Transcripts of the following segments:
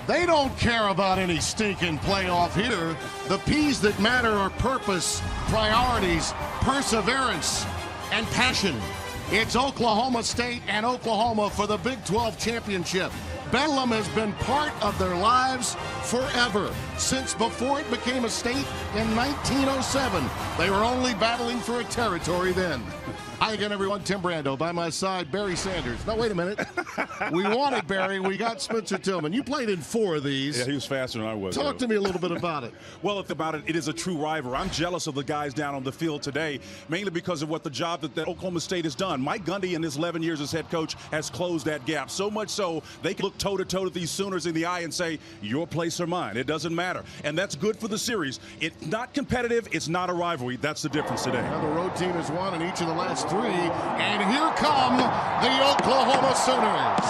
They don't care about any stinking playoff here. The P's that matter are purpose, priorities, perseverance, and passion. It's Oklahoma State and Oklahoma for the Big 12 championship. Bedlam has been part of their lives forever, since before it became a state in 1907. They were only battling for a territory then. Hi again, everyone. Tim Brando. By my side, Barry Sanders. No, wait a minute. We wanted Barry. We got Spencer Tillman. You played in 4 of these. Yeah, he was faster than I was. Talk to me a little bit about it. Well, it is a true rivalry. I'm jealous of the guys down on the field today, mainly because of what the job that Oklahoma State has done. Mike Gundy, in his 11 years as head coach, has closed that gap. So much so, they can look toe-to-toe with these Sooners in the eye and say, your place or mine. It doesn't matter. And that's good for the series. It's not competitive. It's not a rivalry. That's the difference today. Now the road team has won in each of the last 3. And here come the Oklahoma Sooners.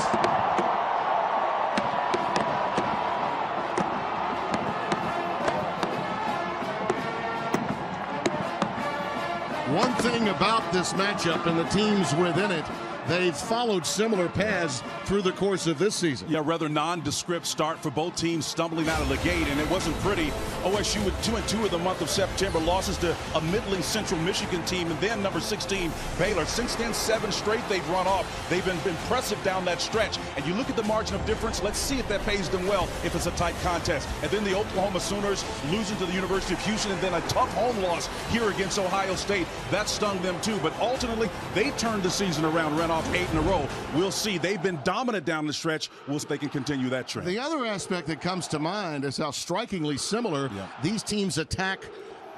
One thing about this matchup and the teams within it, they've followed similar paths through the course of this season. Yeah, rather nondescript start for both teams stumbling out of the gate, and it wasn't pretty. OSU with 2-2 of the month of September, losses to a middling Central Michigan team, and then number 16, Baylor. Since then, 7 straight they've run off. They've been impressive down that stretch, and you look at the margin of difference. Let's see if that pays them well if it's a tight contest. And then the Oklahoma Sooners losing to the University of Houston, and then a tough home loss here against Ohio State. That stung them too, but ultimately they turned the season around, ran off 8 in a row. We'll see. They've been dominant down the stretch. We'll see if they can continue that trend. The other aspect that comes to mind is how strikingly similar these teams attack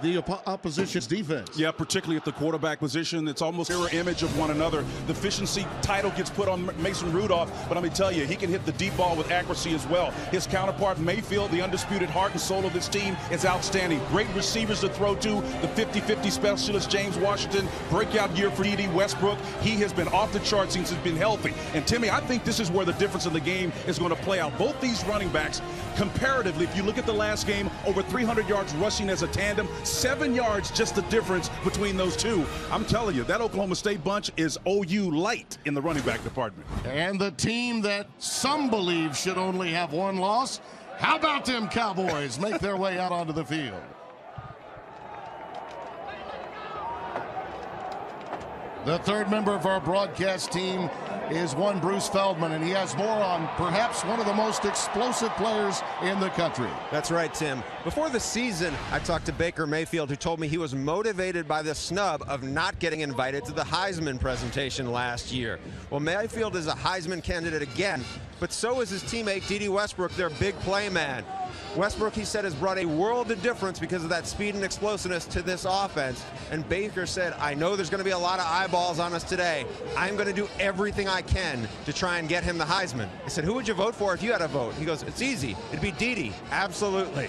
the opposition's defense. Yeah, particularly at the quarterback position. It's almost mirror image of one another. The efficiency title gets put on Mason Rudolph, but let me tell you, he can hit the deep ball with accuracy as well. His counterpart, Mayfield, the undisputed heart and soul of this team, is outstanding. Great receivers to throw to. The 50-50 specialist, James Washington, breakout year for Dede. Westbrook, he has been off the charts since he's been healthy. And Timmy, I think this is where the difference in the game is going to play out. Both these running backs, comparatively, if you look at the last game, over 300 yards rushing as a tandem, 7 yards just the difference between those two. I'm telling you, that Oklahoma State bunch is OU light in the running back department. And the team that some believe should only have 1 loss, how about them Cowboys make their way out onto the field? The third member of our broadcast team is one Bruce Feldman, and he has more on perhaps one of the most explosive players in the country. That's right, Tim. Before the season, I talked to Baker Mayfield, who told me he was motivated by the snub of not getting invited to the Heisman presentation last year. Well, Mayfield is a Heisman candidate again, but so is his teammate Dede Westbrook, their big play man. Westbrook, he said, has brought a world of difference because of that speed and explosiveness to this offense. And Baker said, I know there's going to be a lot of eyeballs on us today. I'm going to do everything I can to try and get him the Heisman. I said, who would you vote for if you had a vote? He goes, it's easy. It'd be Dede. Absolutely.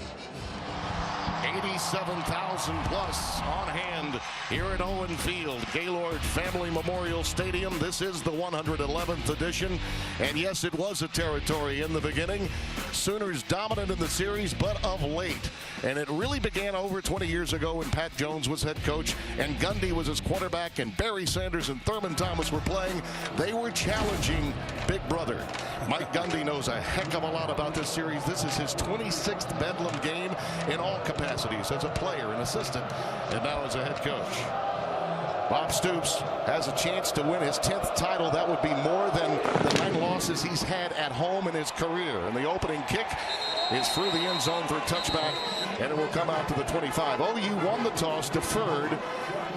87,000 plus on hand here at Owen Field, Gaylord Family Memorial Stadium. This is the 111th edition, and yes, it was a territory in the beginning. Sooners dominant in the series, but of late, and it really began over 20 years ago when Pat Jones was head coach and Gundy was his quarterback and Barry Sanders and Thurman Thomas were playing. They were challenging Big Brother. Mike Gundy knows a heck of a lot about this series. This is his 26th Bedlam game in all capacities, as a player, an assistant, and now as a head coach. Bob Stoops has a chance to win his 10th title. That would be more than the 9 losses he's had at home in his career. And the opening kick is through the end zone for a touchback, and it will come out to the 25. OU won the toss, deferred.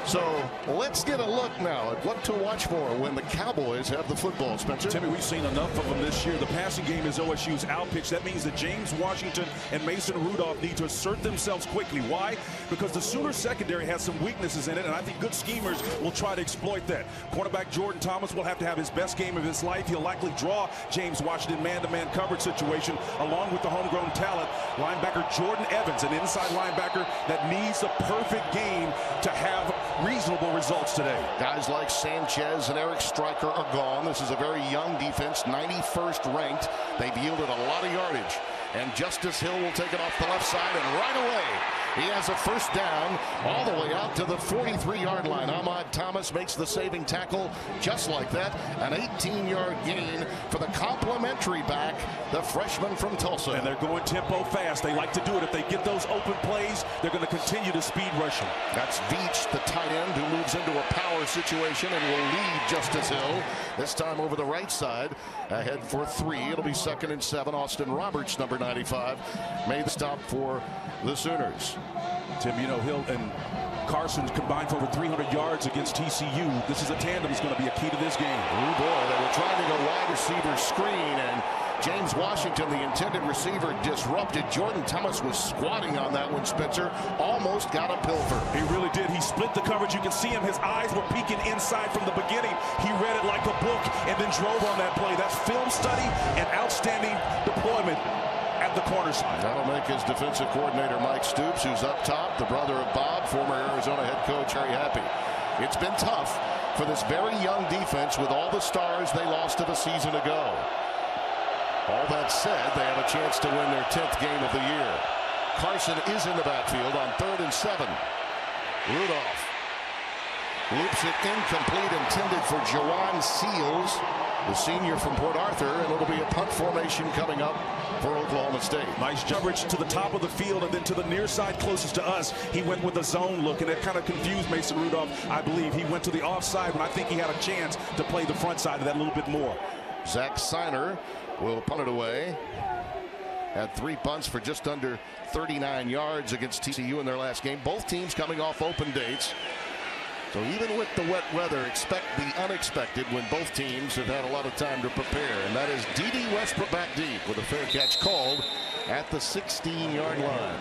So let's get a look now at what to watch for when the Cowboys have the football, Spencer. Timmy, we've seen enough of them this year. The passing game is OSU's outpitch. That means that James Washington and Mason Rudolph need to assert themselves quickly. Why? Because the Sooner secondary has some weaknesses in it, and I think good schemers will try to exploit that. Quarterback Jordan Thomas will have to have his best game of his life. He'll likely draw James Washington man-to-man coverage situation along with the homegrown talent, linebacker Jordan Evans, an inside linebacker that needs the perfect game to have reasonable results today. Guys like Sanchez and Eric Stryker are gone. This is a very young defense, 91st ranked. They've yielded a lot of yardage. And Justice Hill will take it off the left side, and right away He has a first down all the way out to the 43-yard line. Ahmad Thomas makes the saving tackle just like that. An 18-yard gain for the complimentary back, the freshman from Tulsa. And they're going tempo fast. They like to do it. If they get those open plays, they're going to continue to speed rush him. That's Veach, the tight end, who moves into a power situation and will lead Justice Hill. This time over the right side, ahead for 3. It'll be 2nd and 7. Austin Roberts, number 95, made the stop for the Sooners. Tim, you know, Hill and Carson combined for over 300 yards against TCU. This is a tandem that's going to be a key to this game. Oh boy, they were trying to go wide receiver screen, and James Washington, the intended receiver, disrupted. Jordan Thomas was squatting on that one, Spencer. Almost got a pilfer. He really did. He split the coverage. You can see him. His eyes were peeking inside from the beginning. He read it like a book and then drove on that play. That's film study and outstanding deployment at the corner side. That'll make his defensive coordinator, Mike Stoops, who's up top, the brother of Bob, former Arizona head coach, very happy. It's been tough for this very young defense with all the stars they lost to the season ago. All that said, they have a chance to win their 10th game of the year. Carson is in the backfield on 3rd and 7. Rudolph loops it incomplete, intended for Jawan Seals, the senior from Port Arthur, and it'll be a punt formation coming up for Oklahoma State. Nice coverage to the top of the field and then to the near side closest to us. He went with a zone look, and it kind of confused Mason Rudolph, I believe. He went to the offside when I think he had a chance to play the front side of that a little bit more. Zach Seiner will punt it away. Had 3 punts for just under 39 yards against TCU in their last game. Both teams coming off open dates. So even with the wet weather, expect the unexpected when both teams have had a lot of time to prepare. And that is Dede Westbrook back deep with a fair catch called at the 16-yard line.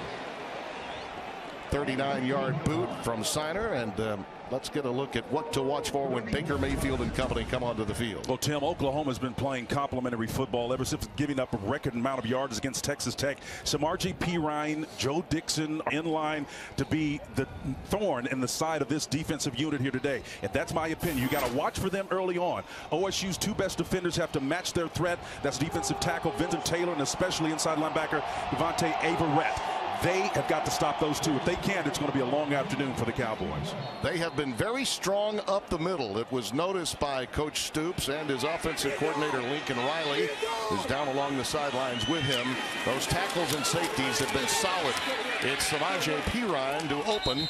39-yard boot from Seiner, and let's get a look at what to watch for when Baker Mayfield and company come onto the field. Well, Tim, Oklahoma's been playing complimentary football ever since giving up a record amount of yards against Texas Tech. Samarji Pirine, Joe Dixon in line to be the thorn in the side of this defensive unit here today. And that's my opinion. You got to watch for them early on. OSU's 2 best defenders have to match their threat. That's defensive tackle Vincent Taylor and especially inside linebacker Devontae Averett. They have got to stop those 2. If they can't, it's going to be a long afternoon for the Cowboys. They have been very strong up the middle. It was noticed by Coach Stoops and his offensive coordinator Lincoln Riley, who's down along the sidelines with him. Those tackles and safeties have been solid. It's Samaje Perine to open,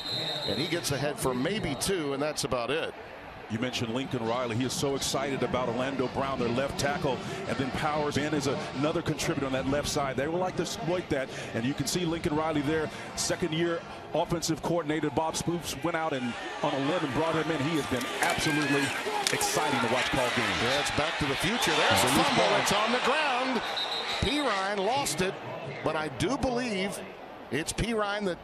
and he gets ahead for maybe 2, and that's about it. You mentioned Lincoln Riley. He is so excited about Orlando Brown, their left tackle, and then Powers Ben is another contributor on that left side. They will like to exploit that, and you can see Lincoln Riley there, second-year offensive coordinator Bob Stoops went out and on a limb and brought him in. He has been absolutely exciting to watch call games. Yeah, it's back to the future. There's a fumble. It's on the ground. Perine lost it, but I do believe it's Perine that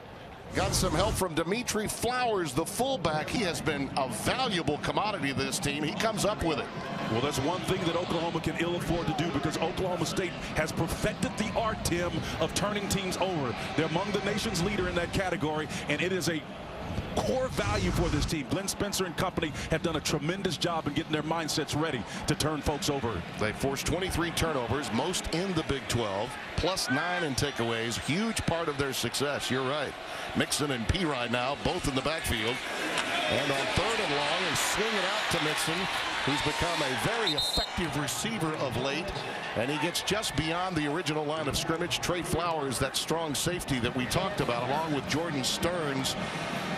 got some help from Dimitri Flowers, the fullback. He has been a valuable commodity to this team. He comes up with it. Well, that's one thing that Oklahoma can ill afford to do because Oklahoma State has perfected the art, Tim, of turning teams over. They're among the nation's leader in that category, and it is a core value for this team. Glenn Spencer and company have done a tremendous job in getting their mindsets ready to turn folks over. They forced 23 turnovers, most in the Big 12, plus 9 in takeaways. Huge part of their success. You're right. Mixon and Perine now both in the backfield. And on 3rd and long, and swing it out to Mixon, who's become a very effective receiver of late. And he gets just beyond the original line of scrimmage. Trey Flowers, that strong safety that we talked about, along with Jordan Stearns,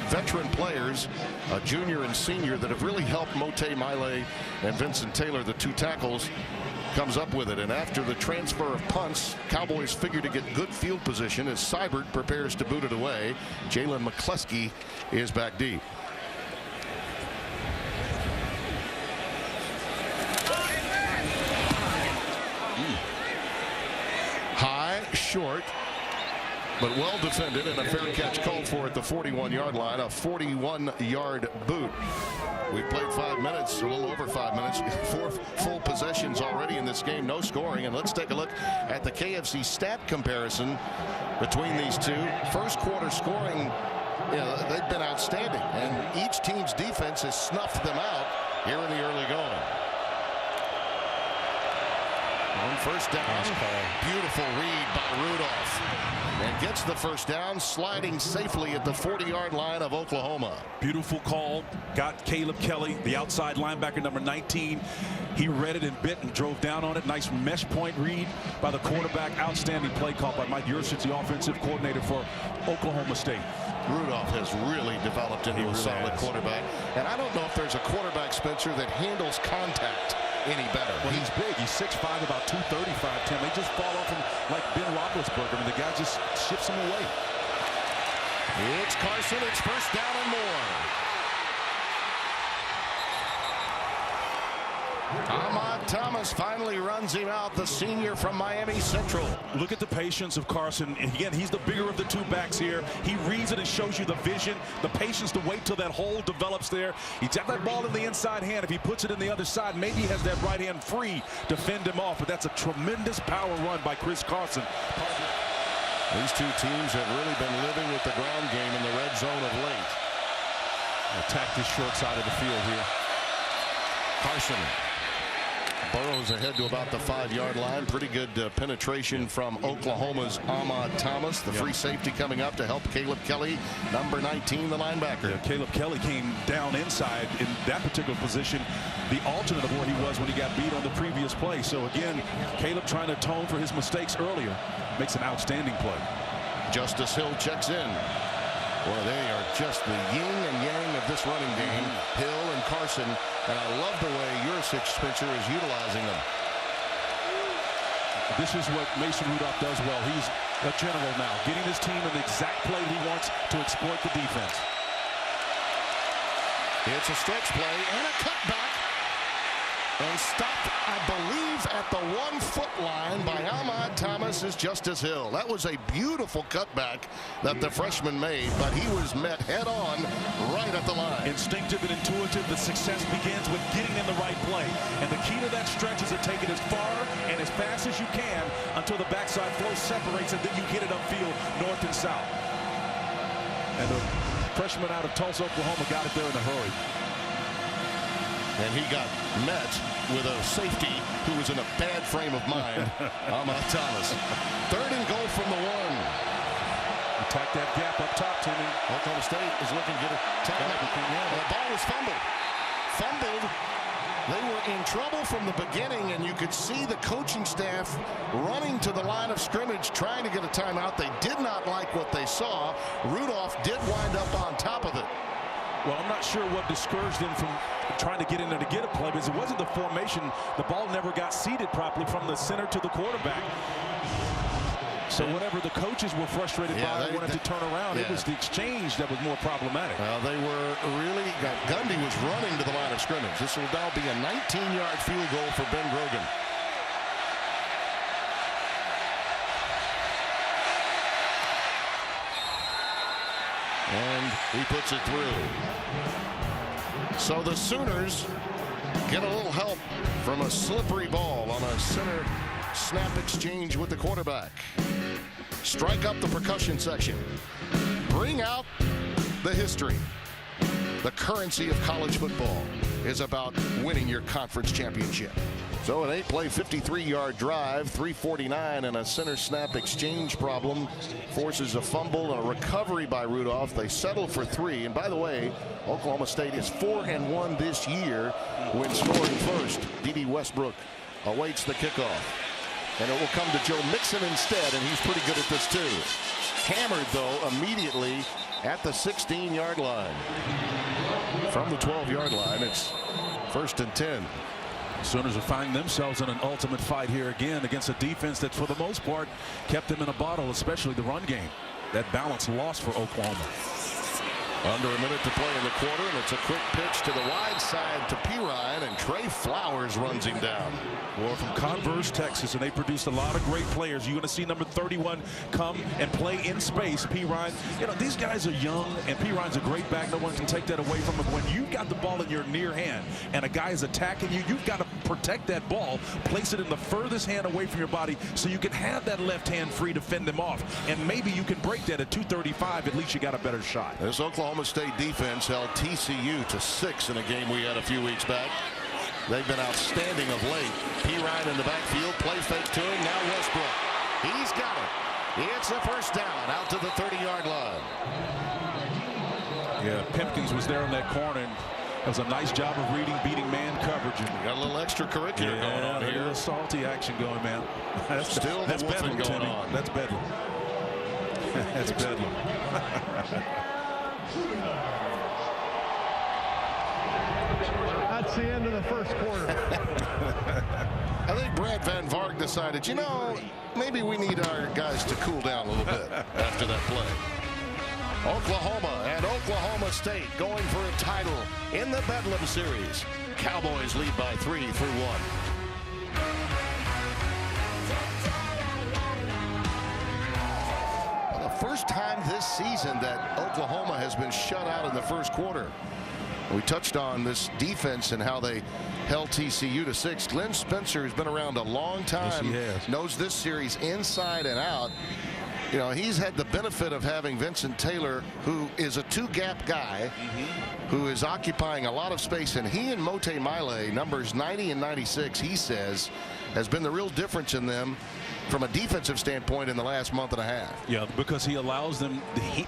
veteran players, a junior and senior, that have really helped Mote Miley and Vincent Taylor, the 2 tackles, comes up with it. And after the transfer of punts, Cowboys figure to get good field position as Seibert prepares to boot it away. Jalen McCleskey is back deep. High, short, but well defended, and a fair catch called for at the 41-yard line, a 41-yard boot. We've played 5 minutes, a little over 5 minutes, 4 full possessions already in this game, no scoring. And let's take a look at the KFC stat comparison between these 2. First quarter scoring, they've been outstanding, and each team's defense has snuffed them out here in the early going. On first down, beautiful read by Rudolph. And gets the first down, sliding safely at the 40-yard line of Oklahoma. Beautiful call. Got Caleb Kelly, the outside linebacker, number 19. He read it and bit and drove down on it. Nice mesh point read by the quarterback. Outstanding play call by Mike Yurcich, the offensive coordinator for Oklahoma State. Rudolph has really developed into a solid quarterback. And I don't know if there's a quarterback, Spencer, that handles contact any better. Well, he's big. He's 6'5", about 235, Tim. They just fall off him like Ben Roethlisberger. I mean, the guy just shifts him away. It's Carson. It's first down and more. Ahmad Thomas finally runs him out, the senior from Miami Central. Look at the patience of Carson. Again, he's the bigger of the two backs here. He reads it and shows you the vision, the patience to wait till that hole develops there. He's got that ball in the inside hand. If he puts it in the other side, maybe he has that right hand free to fend him off. But that's a tremendous power run by Chris Carson. These two teams have really been living with the ground game in the red zone of late. Attack this short side of the field here. Carson burrows ahead to about the 5-yard line. Pretty good penetration from Oklahoma's Ahmad Thomas, the free safety coming up to help Caleb Kelly, number 19, the linebacker. Yeah, Caleb Kelly came down inside in that particular position, the alternate of where he was when he got beat on the previous play. So again, Caleb trying to atone for his mistakes earlier, makes an outstanding play. Justice Hill checks in. Well, they are just the yin and yang of this running game, Hill and Carson, and I love the way Yurcich, Spencer, is utilizing them. This is what Mason Rudolph does well. He's a general now, getting his team in the exact play he wants to exploit the defense. It's a stretch play and a cutback, and stopped, I believe, at the 1-foot line by Ahmad Thomas is Justice Hill. That was a beautiful cutback that the freshman made, but he was met head on right at the line. Instinctive and intuitive. The success begins with getting in the right play, and the key to that stretch is to take it as far and as fast as you can until the backside flow separates, and then you get it upfield north and south. And the freshman out of Tulsa, Oklahoma, got it there in a hurry. And he got met with a safety who was in a bad frame of mind, Ahmad Thomas. 3rd and goal from the 1. Attack that gap up top, Timmy. Oklahoma State is looking to get a timeout. The ball was fumbled. They were in trouble from the beginning, and you could see the coaching staff running to the line of scrimmage trying to get a timeout. They did not like what they saw. Rudolph did wind up on top of it. Well, I'm not sure what discouraged them from trying to get in there to get a play, because it wasn't the formation. The ball never got seated properly from the center to the quarterback. So whatever the coaches were frustrated by, they wanted to turn around. It was the exchange that was more problematic. Well, they were really, Gundy was running to the line of scrimmage. This will now be a 19-yard field goal for Ben Grogan. And he puts it through. So the Sooners get a little help from a slippery ball on a center snap exchange with the quarterback. Strike up the percussion section. Bring out the history. The currency of college football is about winning your conference championship. So an 8-play, 53-yard drive, 3:49, and a center snap exchange problem forces a fumble and a recovery by Rudolph. They settle for 3. And by the way, Oklahoma State is 4-1 this year when scoring first. Dede Westbrook awaits the kickoff. And it will come to Joe Mixon instead, and he's pretty good at this too. Hammered, though, immediately at the 16-yard line. From the 12-yard line, it's 1st and 10. Sooners are finding themselves in an ultimate fight here again against a defense that, for the most part, kept them in a bottle, especially the run game. That balance lost for Oklahoma. Under a minute to play in the quarter, and it's a quick pitch to the wide side to Pirine, and Trey Flowers runs him down. Well, from Converse, Texas, and they produced a lot of great players. You're going to see number 31 come and play in space. Pirine, you know, these guys are young, and Pirine's a great back. No one can take that away from him. When you've got the ball in your near hand and a guy is attacking you, you've got to protect that ball, place it in the furthest hand away from your body so you can have that left hand free to fend them off. And maybe you can break that at 235. At least you got a better shot. This Oklahoma State defense held TCU to 6 in a game we had a few weeks back. They've been outstanding of late. P. Ryan in the backfield, play fake to him. Now Westbrook. He's got it. It's a first down out to the 30-yard line. Yeah, Pimpkins was there on that corner, and it was a nice job of reading, beating man coverage. And got a little extracurricular going on here. A little salty action going, man. That's Bedlam going Timmy. on. That's Bedlam. That's Bedlam. That's the end of the first quarter. I think Brad Van Varg decided, you know, maybe we need our guys to cool down a little bit after that play. Oklahoma and Oklahoma State going for a title in the Bedlam series. Cowboys lead by 3 through 1. The first time this season that Oklahoma has been shut out in the first quarter. We touched on this defense and how they held TCU to 6. Glenn Spencer has been around a long time. Yes, he has. Knows this series inside and out. You know, he's had the benefit of having Vincent Taylor, who is a two-gap guy, who is occupying a lot of space. And he and Mote Maile, numbers 90 and 96, he says, has been the real difference in them from a defensive standpoint in the last month and a half. Yeah, because he allows them,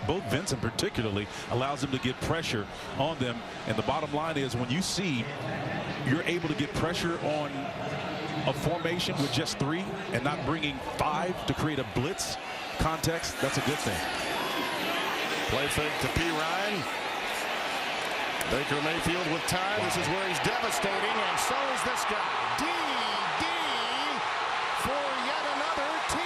both Vincent particularly, allows them to get pressure on them. And the bottom line is, when you see you're able to get pressure on a formation with just 3 and not bringing 5 to create a blitz context, that's a good thing. Play fake to P. Ryan. Baker Mayfield with time. This is where he's devastating, and so is this guy. Dede for yet another TD.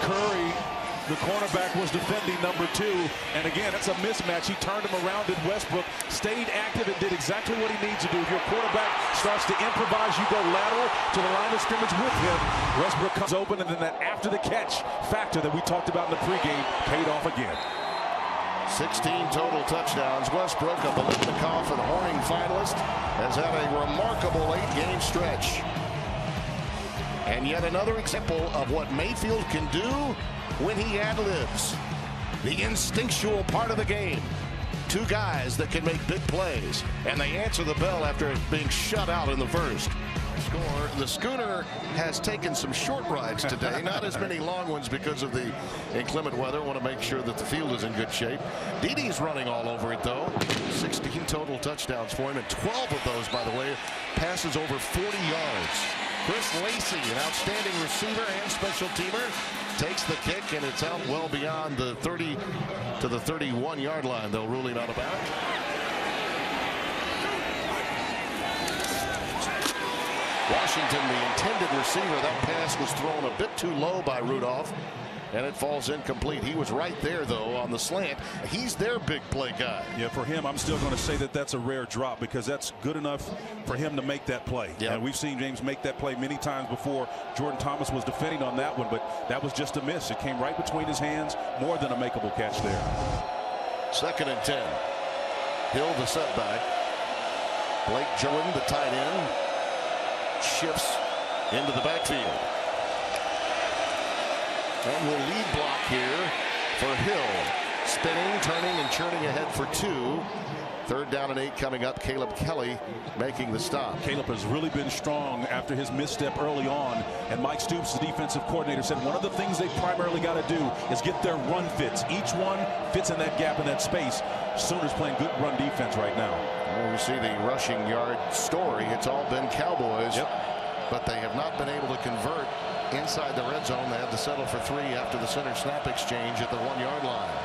Curry, the cornerback, was defending number 2, and again, it's a mismatch. He turned him around, and Westbrook stayed active and did exactly what he needs to do. If your quarterback starts to improvise, you go lateral to the line of scrimmage with him. Westbrook comes open, and then that after the catch factor that we talked about in the pregame paid off again. 16 total touchdowns. Westbrook, a Biletnikoff and Horning finalist, has had a remarkable 8-game stretch. And yet another example of what Mayfield can do when he ad-libs. The instinctual part of the game. 2 guys that can make big plays, and they answer the bell after being shut out in the first. Score. The Schooner has taken some short rides today, not as many long ones because of the inclement weather. Want to make sure that the field is in good shape. Dede's running all over it, though. 16 total touchdowns for him, and 12 of those, by the way, passes over 40 yards. Chris Lacey, an outstanding receiver and special teamer, takes the kick, and it's out well beyond the 30 to the 31-yard line. They'll rule it out of bounds. Washington, the intended receiver. That pass was thrown a bit too low by Rudolph, and it falls incomplete. He was right there, though, on the slant. He's their big play guy. Yeah, for him, I'm still going to say that that's a rare drop, because that's good enough for him to make that play. Yeah. And we've seen James make that play many times before. Jordan Thomas was defending on that one, but that was just a miss. It came right between his hands. More than a makeable catch there. 2nd and 10. Hill, the setback. Blake Jordan, the tight end, shifts into the backfield. And will lead block here for Hill. Spinning, turning, and churning ahead for 2. 3rd down and 8 coming up. Caleb Kelly making the stop. Caleb has really been strong after his misstep early on, and Mike Stoops, the defensive coordinator, said one of the things they primarily got to do is get their run fits. Each one fits in that gap in that space. Sooners playing good run defense right now. Well, we see the rushing yard story. It's all been Cowboys, but they have not been able to convert inside the red zone. They had to settle for 3 after the center snap exchange at the 1-yard line.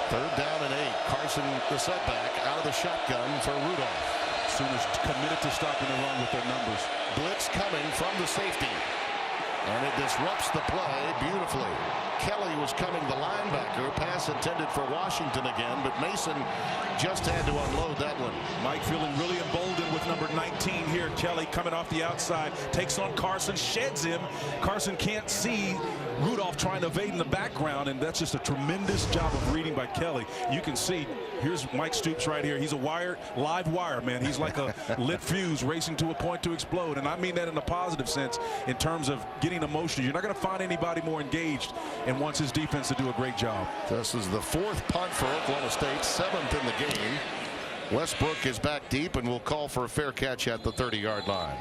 3rd down and 8. Carson, the setback, out of the shotgun for Rudolph. Sooners committed to stopping the run with their numbers. Blitz coming from the safety, and it disrupts the play beautifully. Kelly was coming, the linebacker. Pass intended for Washington again, but Mason just had to unload that one. Mike feeling really emboldened golden with number 19 here. Kelly coming off the outside, takes on Carson, sheds him. Carson can't see Rudolph trying to evade in the background, and that's just a tremendous job of reading by Kelly. You can see, here's Mike Stoops right here. He's a live wire, man. He's like a lit fuse racing to a point to explode, and I mean that in a positive sense in terms of getting emotional. You're not going to find anybody more engaged and wants his defense to do a great job. This is the 4th punt for Oklahoma State, 7th in the game. Westbrook is back deep and will call for a fair catch at the 30-yard line.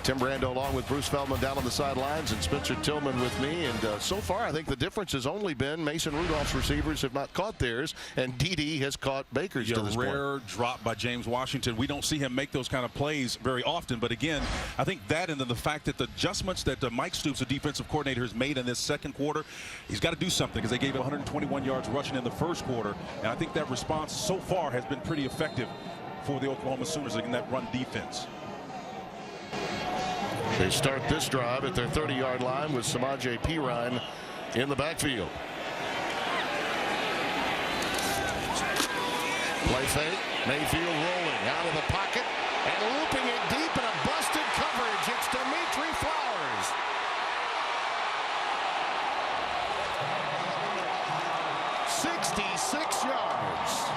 Tim Brando along with Bruce Feldman down on the sidelines, and Spencer Tillman with me. And so far, I think the difference has only been Mason Rudolph's receivers have not caught theirs, and Dede has caught Baker's to this point. A rare drop by James Washington. We don't see him make those kind of plays very often. But again, I think that, and then the fact that the adjustments that Mike Stoops, the defensive coordinator, has made in this second quarter, he's got to do something, because they gave him 121 yards rushing in the first quarter. And I think that response so far has been pretty effective for the Oklahoma Sooners in that run defense. They start this drive at their 30-yard line with Samaje Perine in the backfield. Play fake. Mayfield rolling out of the pocket and looping it deep in a busted coverage. It's Dimitri Flowers. "66 yards.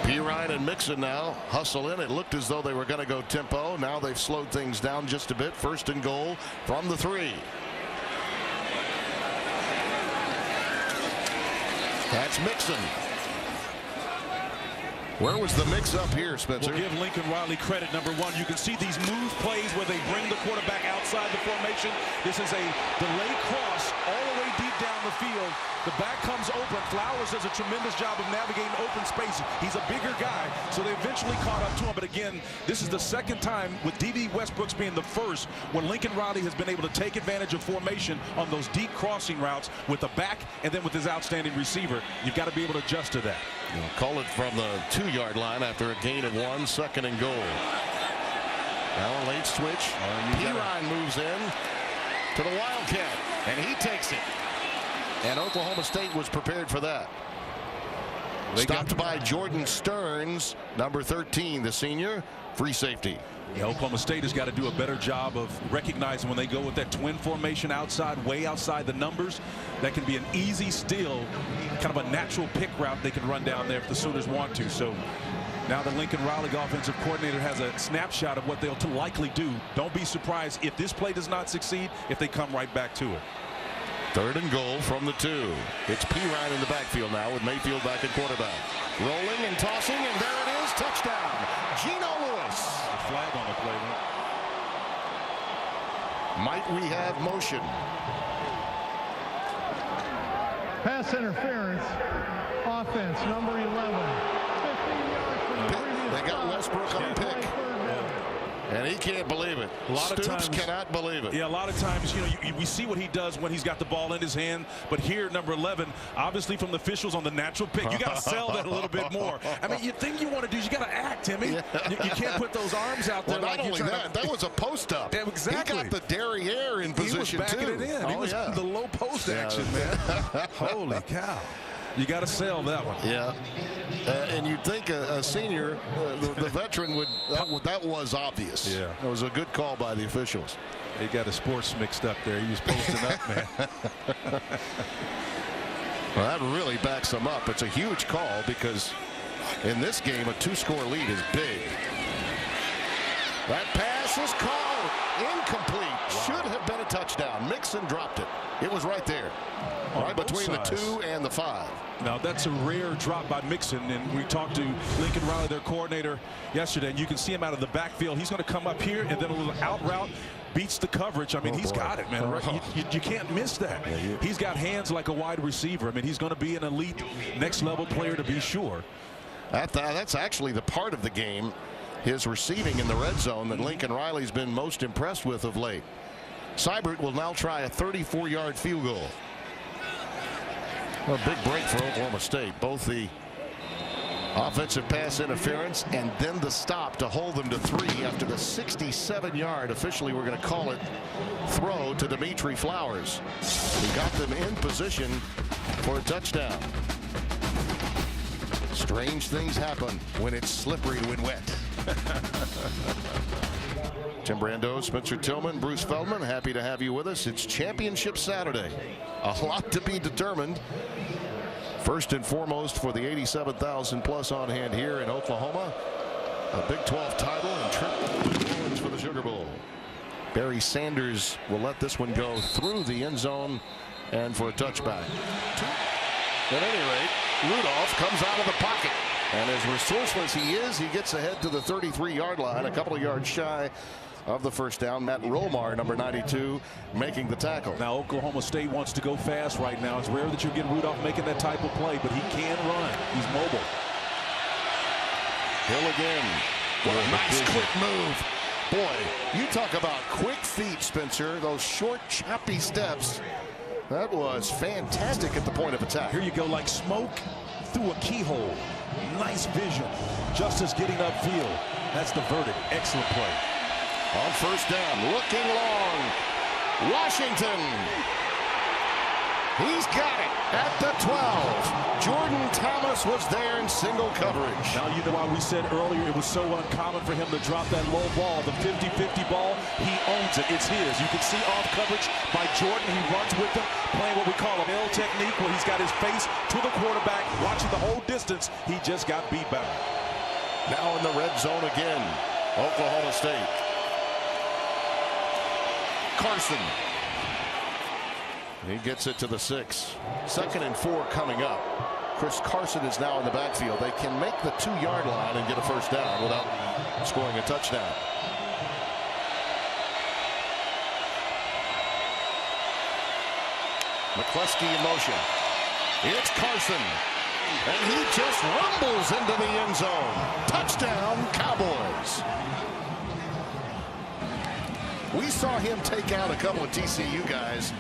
Perine and Mixon now hustle in. It looked as though they were going to go tempo. Now they've slowed things down just a bit. 1st and goal from the 3. That's Mixon. Where was the mix-up here, Spencer? We'll give Lincoln Riley credit. Number one, you can see these move plays where they bring the quarterback outside the formation. This is a delay cross all the way deep down the field. The back comes open. Flowers does a tremendous job of navigating open space. He's a bigger guy, so they eventually caught up to him. But again, this is the second time, with Dede Westbrooks being the first, when Lincoln Riley has been able to take advantage of formation on those deep crossing routes with the back and then with his outstanding receiver. You've got to be able to adjust to that. Call it from the 2-yard line after a gain of 1, 2nd and goal. Now a late switch. Perine moves in to the Wildcat, and he takes it. And Oklahoma State was prepared for that. Stopped by Jordan Stearns, number 13, the senior, free safety. Yeah, Oklahoma State has got to do a better job of recognizing when they go with that twin formation outside, way outside the numbers. That can be an easy steal, kind of a natural pick route they can run down there if the Sooners want to. So now the Lincoln Riley offensive coordinator has a snapshot of what they'll likely do. Don't be surprised if this play does not succeed, if they come right back to it. 3rd and goal from the 2. It's Perine in the backfield now with Mayfield back at quarterback. Rolling and tossing, and there it is. Touchdown. Geno Lewis. A flag on the play. Might we have motion? Pass interference. Offense, number 11. 15 yards from the previous They got Westbrook on pick. And he can't believe it. A lot of Stoops times, cannot believe it. Yeah, a lot of times, you know, we see what he does when he's got the ball in his hand. But here, number 11, obviously from the officials on the natural pick, you got to sell that a little bit more. I mean, you think you want to do is you got to act, Timmy. Yeah. You can't put those arms out there. Well, not like only that, that was a post up. Yeah, exactly. He got the derriere in position, he was backing too. it in. He was the low post action, man. Holy cow. You got to sell that one. Yeah. And you'd think a senior, the veteran, that was obvious. Yeah. It was a good call by the officials. He got his sports mixed up there. He was posting up, man. Well, that really backs him up. It's a huge call because in this game, a 2-score lead is big. That pass is called incomplete. Wow. Should have been a touchdown. Mixon dropped it. It was right there. Right between the 2 and the 5. Now that's a rare drop by Mixon, and we talked to Lincoln Riley, their coordinator, yesterday, and you can see him out of the backfield. He's going to come up here and then a little out route, beats the coverage. I mean, he's got it, man. Right? You can't miss that. He's got hands like a wide receiver. I mean, he's going to be an elite next level player to be sure. That's actually the part of the game, his receiving in the red zone, that Lincoln Riley's been most impressed with of late. Seibert will now try a 34-yard field goal. A big break for Oklahoma State. Both the offensive pass interference and then the stop to hold them to 3 after the 67-yard, officially we're going to call it, throw to Dimitri Flowers. He got them in position for a touchdown. Strange things happen when it's slippery when wet. Tim Brando, Spencer Tillman, Bruce Feldman, happy to have you with us. It's Championship Saturday. A lot to be determined. First and foremost for the 87,000 plus on hand here in Oklahoma. A Big 12 title and trip to New Orleans for the Sugar Bowl. Barry Sanders will let this one go through the end zone and for a touchback. At any rate, Rudolph comes out of the pocket. And as resourceful as he is, he gets ahead to the 33-yard line, a couple of yards shy of the first down. Matt Romar, number 92, making the tackle. Now Oklahoma State wants to go fast right now. It's rare that you get Rudolph making that type of play, but he can run. He's mobile. Hill again. What a nice quick move. Boy, you talk about quick feet, Spencer. Those short, choppy steps. That was fantastic at the point of attack. Here you go, like smoke through a keyhole. Nice vision. Justice getting upfield. That's the verdict. Excellent play. On first down, looking long. Washington. He's got it at the 12. Jordan Thomas was there in single coverage. Now you know why we said earlier it was so uncommon for him to drop that low ball. The 50-50 ball, he owns it. It's his. You can see off coverage by Jordan. He runs with him, playing what we call a L technique, where he's got his face to the quarterback, watching the whole distance. He just got beat back. Now in the red zone again, Oklahoma State. Carson. He gets it to the 6. 2nd and 4 coming up. Chris Carson is now in the backfield. They can make the 2-yard line and get a first down without scoring a touchdown. McCluskey in motion. It's Carson. And he just rumbles into the end zone. Touchdown, Cowboys. We saw him take out a couple of TCU guys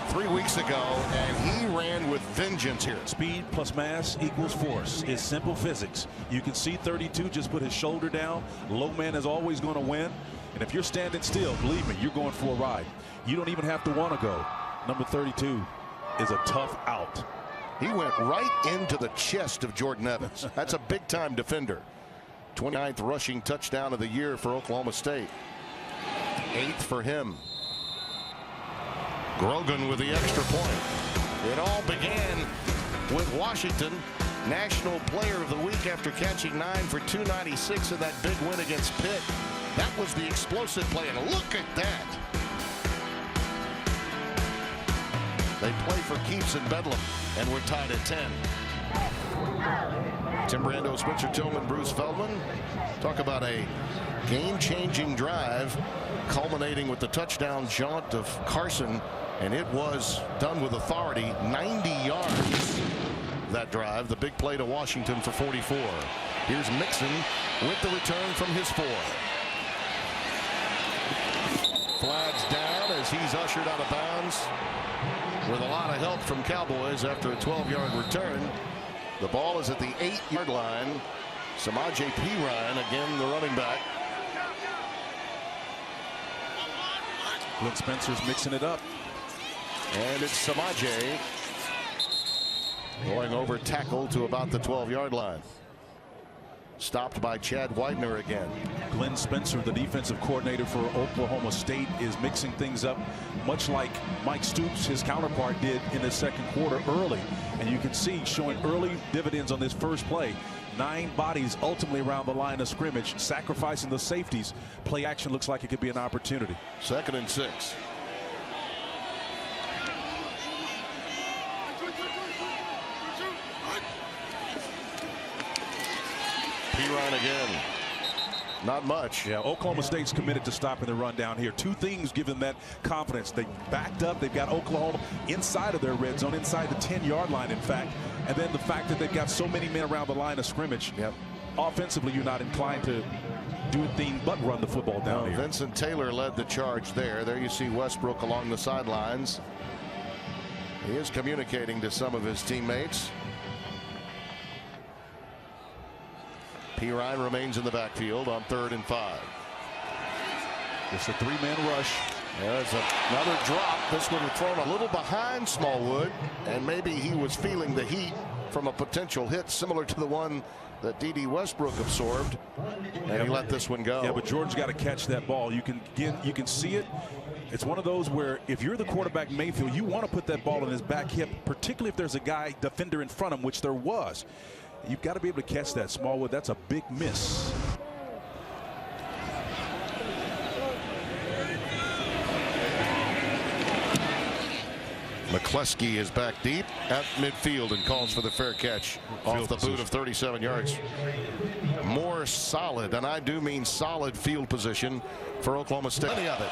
3 weeks ago, and he ran with vengeance here. Speed plus mass equals force. It's simple physics. You can see 32 just put his shoulder down. Low man is always going to win. And if you're standing still, believe me, you're going for a ride. You don't even have to want to go. Number 32 is a tough out. He went right into the chest of Jordan Evans. That's a big-time defender. 29th rushing touchdown of the year for Oklahoma State. 8th for him. Grogan with the extra point. It all began with Washington, National Player of the Week after catching 9 for 296 in that big win against Pitt. That was the explosive play, and look at that. They play for keeps in Bedlam, and we're tied at 10. Tim Brando, Spencer Tillman, Bruce Feldman. Talk about a game-changing drive, culminating with the touchdown jaunt of Carson, and it was done with authority. 90 yards that drive. The big play to Washington for 44. Here's Mixon with the return from his 4. Flags down as he's ushered out of bounds with a lot of help from Cowboys after a 12-yard return. The ball is at the 8-yard line. Samaje Perine, again the running back. Glenn Spencer's mixing it up. And it's Samaje going over tackle to about the 12-yard line. Stopped by Chad Widener again. Glenn Spencer, the defensive coordinator for Oklahoma State, is mixing things up much like Mike Stoops, his counterpart, did in the second quarter early. And you can see showing early dividends on this first play. 9 bodies ultimately around the line of scrimmage, sacrificing the safeties. Play action looks like it could be an opportunity. 2nd and 6. Perine again. Not much. Yeah, Oklahoma State's committed to stopping the run down here. 2 things give them that confidence. They backed up. They've got Oklahoma inside of their red zone, inside the 10-yard line, in fact. And then the fact that they've got so many men around the line of scrimmage. Yep. Offensively, you're not inclined to do anything but run the football down here. Vincent Taylor led the charge there. There you see Westbrook along the sidelines. He is communicating to some of his teammates. P. Ryan remains in the backfield on 3rd and 5. It's a 3-man rush. There's another drop. This one thrown a little behind Smallwood, and maybe he was feeling the heat from a potential hit similar to the one that Dede Westbrook absorbed, and he let this one go. Yeah, but Jordan's got to catch that ball. You can see it. It's one of those where if you're the quarterback, Mayfield, you want to put that ball in his back hip, particularly if there's a guy defender in front of him, which there was. You've got to be able to catch that. Smallwood, that's a big miss. McCleskey is back deep at midfield and calls for the fair catch off the boot of 37 yards. More solid, and I do mean solid, field position for Oklahoma State. Plenty of it.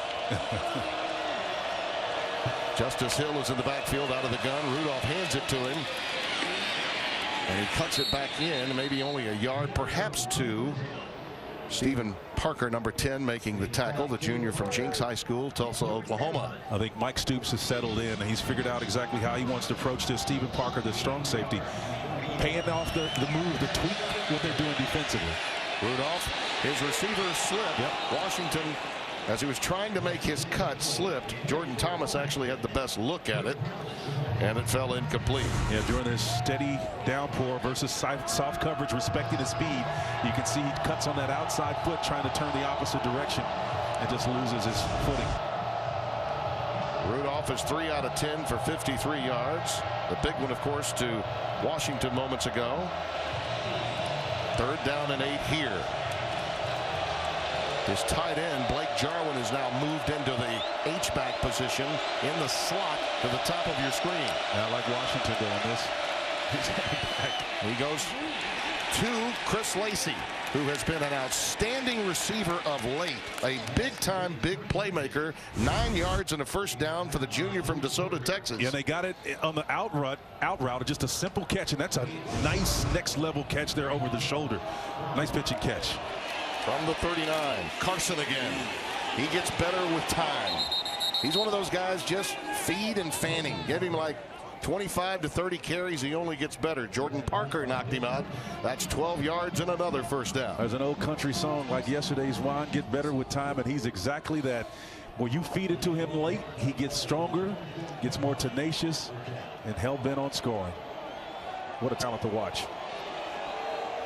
Justice Hill is in the backfield out of the gun. Rudolph hands it to him, and he cuts it back in, maybe only a yard, perhaps 2. Stephen Parker, number 10, making the tackle, the junior from Jenks High School, Tulsa, Oklahoma. I think Mike Stoops has settled in, and he's figured out exactly how he wants to approach this. Stephen Parker, the strong safety, paying off the move, the tweak, what they're doing defensively. Rudolph, his receiver slipped. Yep. Washington, as he was trying to make his cut, slipped. Jordan Thomas actually had the best look at it, and it fell incomplete. Yeah, during this steady downpour versus soft coverage, respecting his speed, you can see he cuts on that outside foot, trying to turn the opposite direction, and just loses his footing. Rudolph is 3 out of 10 for 53 yards. The big one, of course, to Washington moments ago. 3rd down and 8 here. His tight end, Blake Jarwin, is now moved into the H-back position in the slot to the top of your screen. And I like Washington doing this. He goes to Chris Lacey, who has been an outstanding receiver of late. A big-time, big playmaker. 9 yards and a first down for the junior from DeSoto, Texas. Yeah, they got it on the out route, just a simple catch, and that's a nice next-level catch there over the shoulder. Nice pitch and catch. From the 39, Carson again. He gets better with time. He's one of those guys, just feed and fanning. Give him like 25 to 30 carries. He only gets better. Jordan Parker knocked him out. That's 12 yards and another first down. There's an old country song like yesterday's Ron, get better with time, and he's exactly that. When you feed it to him late, he gets stronger, gets more tenacious, and hell-bent on scoring. What a talent to watch.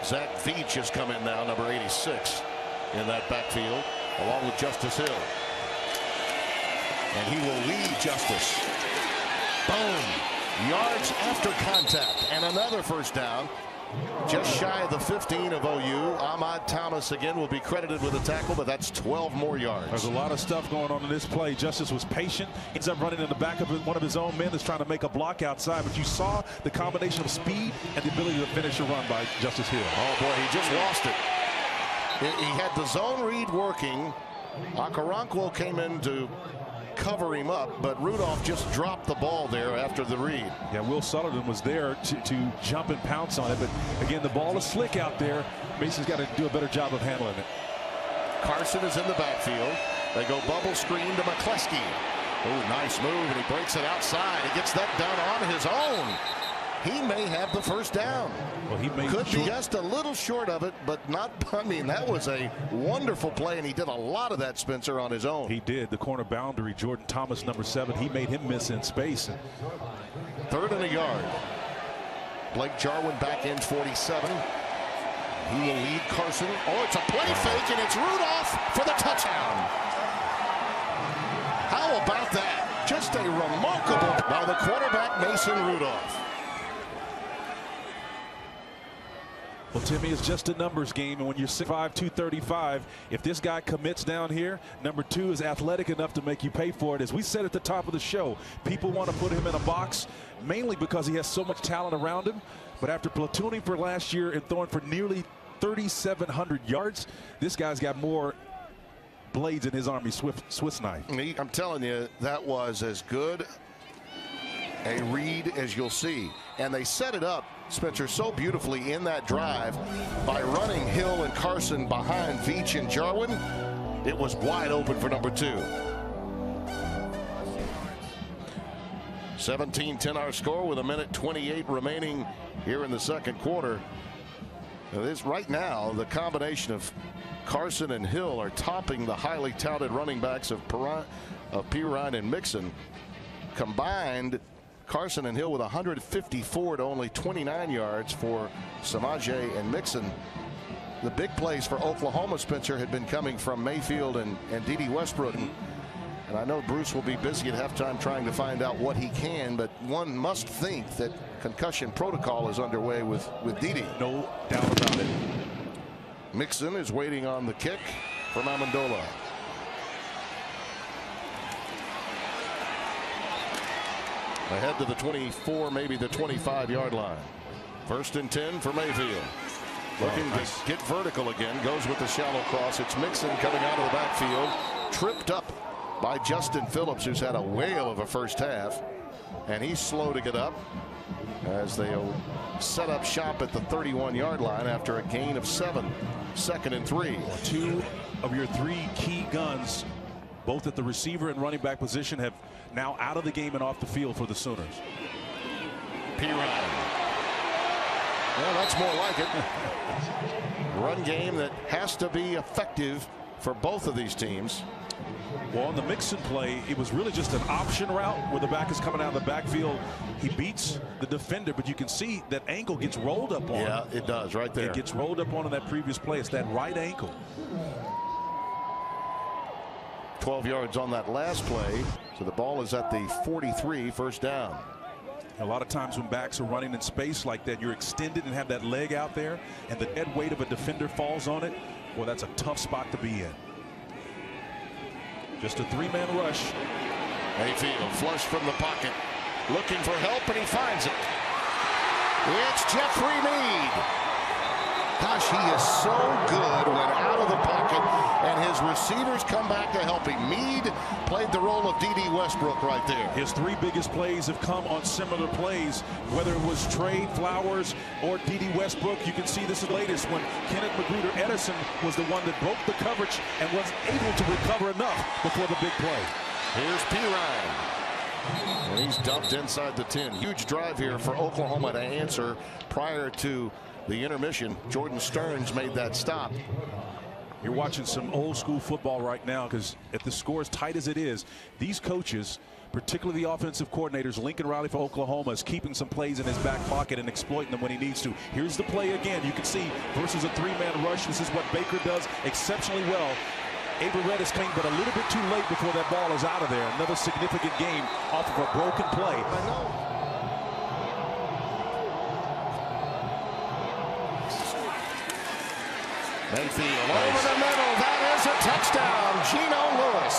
Zach Veach has come in now, number 86, in that backfield, along with Justice Hill. And he will lead Justice. Boom. Yards after contact. And another first down. Just shy of the 15 of OU. Ahmad Thomas again will be credited with a tackle, but that's 12 more yards. There's a lot of stuff going on in this play. Justice was patient. Ends up running in the back of one of his own men that's trying to make a block outside. But you saw the combination of speed and the ability to finish a run by Justice Hill. Oh, boy, he just lost it. He had the zone read working. Okoronkwo came in to cover him up, but Rudolph just dropped the ball there after the read. Yeah, Will Sullivan was there to jump and pounce on it, but again, the ball is slick out there. Mason's got to do a better job of handling it. Carson is in the backfield. They go bubble screen to McCleskey. Oh, nice move, and he breaks it outside. He gets that down on his own. He may have the first down. Well, he could be just a little short of it, but not. I mean, that was a wonderful play, and he did a lot of that, Spencer, on his own. He did. The corner boundary, Jordan Thomas, number 7, he made him miss in space. 3rd and a yard. Blake Jarwin back in 47. He will lead Carson. Oh, it's a play fake, and it's Rudolph for the touchdown. How about that? Just a remarkable by the quarterback, Mason Rudolph. Well, Timmy, it's just a numbers game, and when you're 6'5", 235, if this guy commits down here, number 2 is athletic enough to make you pay for it. As we said at the top of the show, people want to put him in a box, mainly because he has so much talent around him. But after platooning for last year and throwing for nearly 3,700 yards, this guy's got more blades in his army, Swiss knife. I'm telling you, that was as good a read as you'll see. And they set it up, Spencer, so beautifully in that drive by running Hill and Carson behind Veach and Jarwin. It was wide open for number 2. 17-10 our score with 1:28 remaining here in the second quarter. This right now, the combination of Carson and Hill are topping the highly touted running backs of Pirine and Mixon. Combined, Carson and Hill with 154 to only 29 yards for Samaje and Mixon. The big plays for Oklahoma, Spencer, had been coming from Mayfield and Dede Westbrook. And I know Bruce will be busy at halftime trying to find out what he can, but one must think that concussion protocol is underway with Dede. No doubt about it. Mixon is waiting on the kick from Amendola. Ahead to the 24, maybe the 25-yard line. 1st and 10 for Mayfield. Looking to get vertical again. Goes with the shallow cross. It's Mixon coming out of the backfield. Tripped up by Justin Phillips, who's had a whale of a first half. And he's slow to get up as they'll set up shop at the 31-yard line after a gain of 7. 2nd and 3. 2 of your 3 key guns, both at the receiver and running back position, have now out of the game and off the field for the Sooners. Pirine. Well, that's more like it. Run game that has to be effective for both of these teams. Well, on the Mixon play, it was really just an option route where the back is coming out of the backfield. He beats the defender, but you can see that ankle gets rolled up on. Yeah, it does right there. It gets rolled up on in that previous play. It's that right ankle. 12 yards on that last play. So the ball is at the 43, 1st down. A lot of times when backs are running in space like that, you're extended and have that leg out there, and the dead weight of a defender falls on it. Well, that's a tough spot to be in. Just a 3-man rush. Mayfield flush from the pocket, looking for help, and he finds it. It's Jeffrey Mead. Gosh, he is so good when out of the pocket, and his receivers come back to help him. Mead played the role of Dede Westbrook right there. His 3 biggest plays have come on similar plays, whether it was Trey Flowers or Dede Westbrook. You can see this is latest when Kenneth Magruder Edison was the one that broke the coverage and was able to recover enough before the big play. Here's Pirine. And he's dumped inside the 10. Huge drive here for Oklahoma to answer prior to the intermission. Jordan Stearns made that stop. You're watching some old school football right now, because if the score is tight as it is, these coaches, particularly the offensive coordinators, Lincoln Riley for Oklahoma, is keeping some plays in his back pocket and exploiting them when he needs to. Here's the play again. You can see versus a 3-man rush. This is what Baker does exceptionally well. Avery came but a little bit too late before that ball is out of there. Another significant game off of a broken play. Mayfield over the middle. That is a touchdown. Geno Lewis.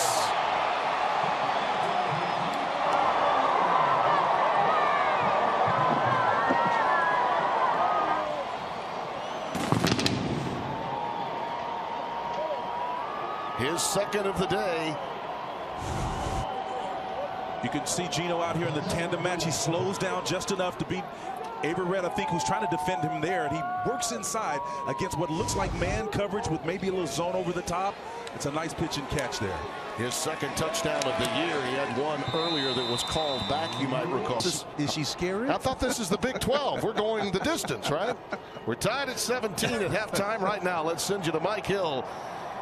His 2nd of the day. You can see Geno out here in the tandem match. He slows down just enough to beat Avery, I think, who's trying to defend him there, and he works inside against what looks like man coverage with maybe a little zone over the top. It's a nice pitch and catch there. His 2nd touchdown of the year. He had one earlier that was called back, you might recall. Is she scary? I thought this is the Big 12. We're going the distance, right? We're tied at 17 at halftime right now. Let's send you to Mike Hill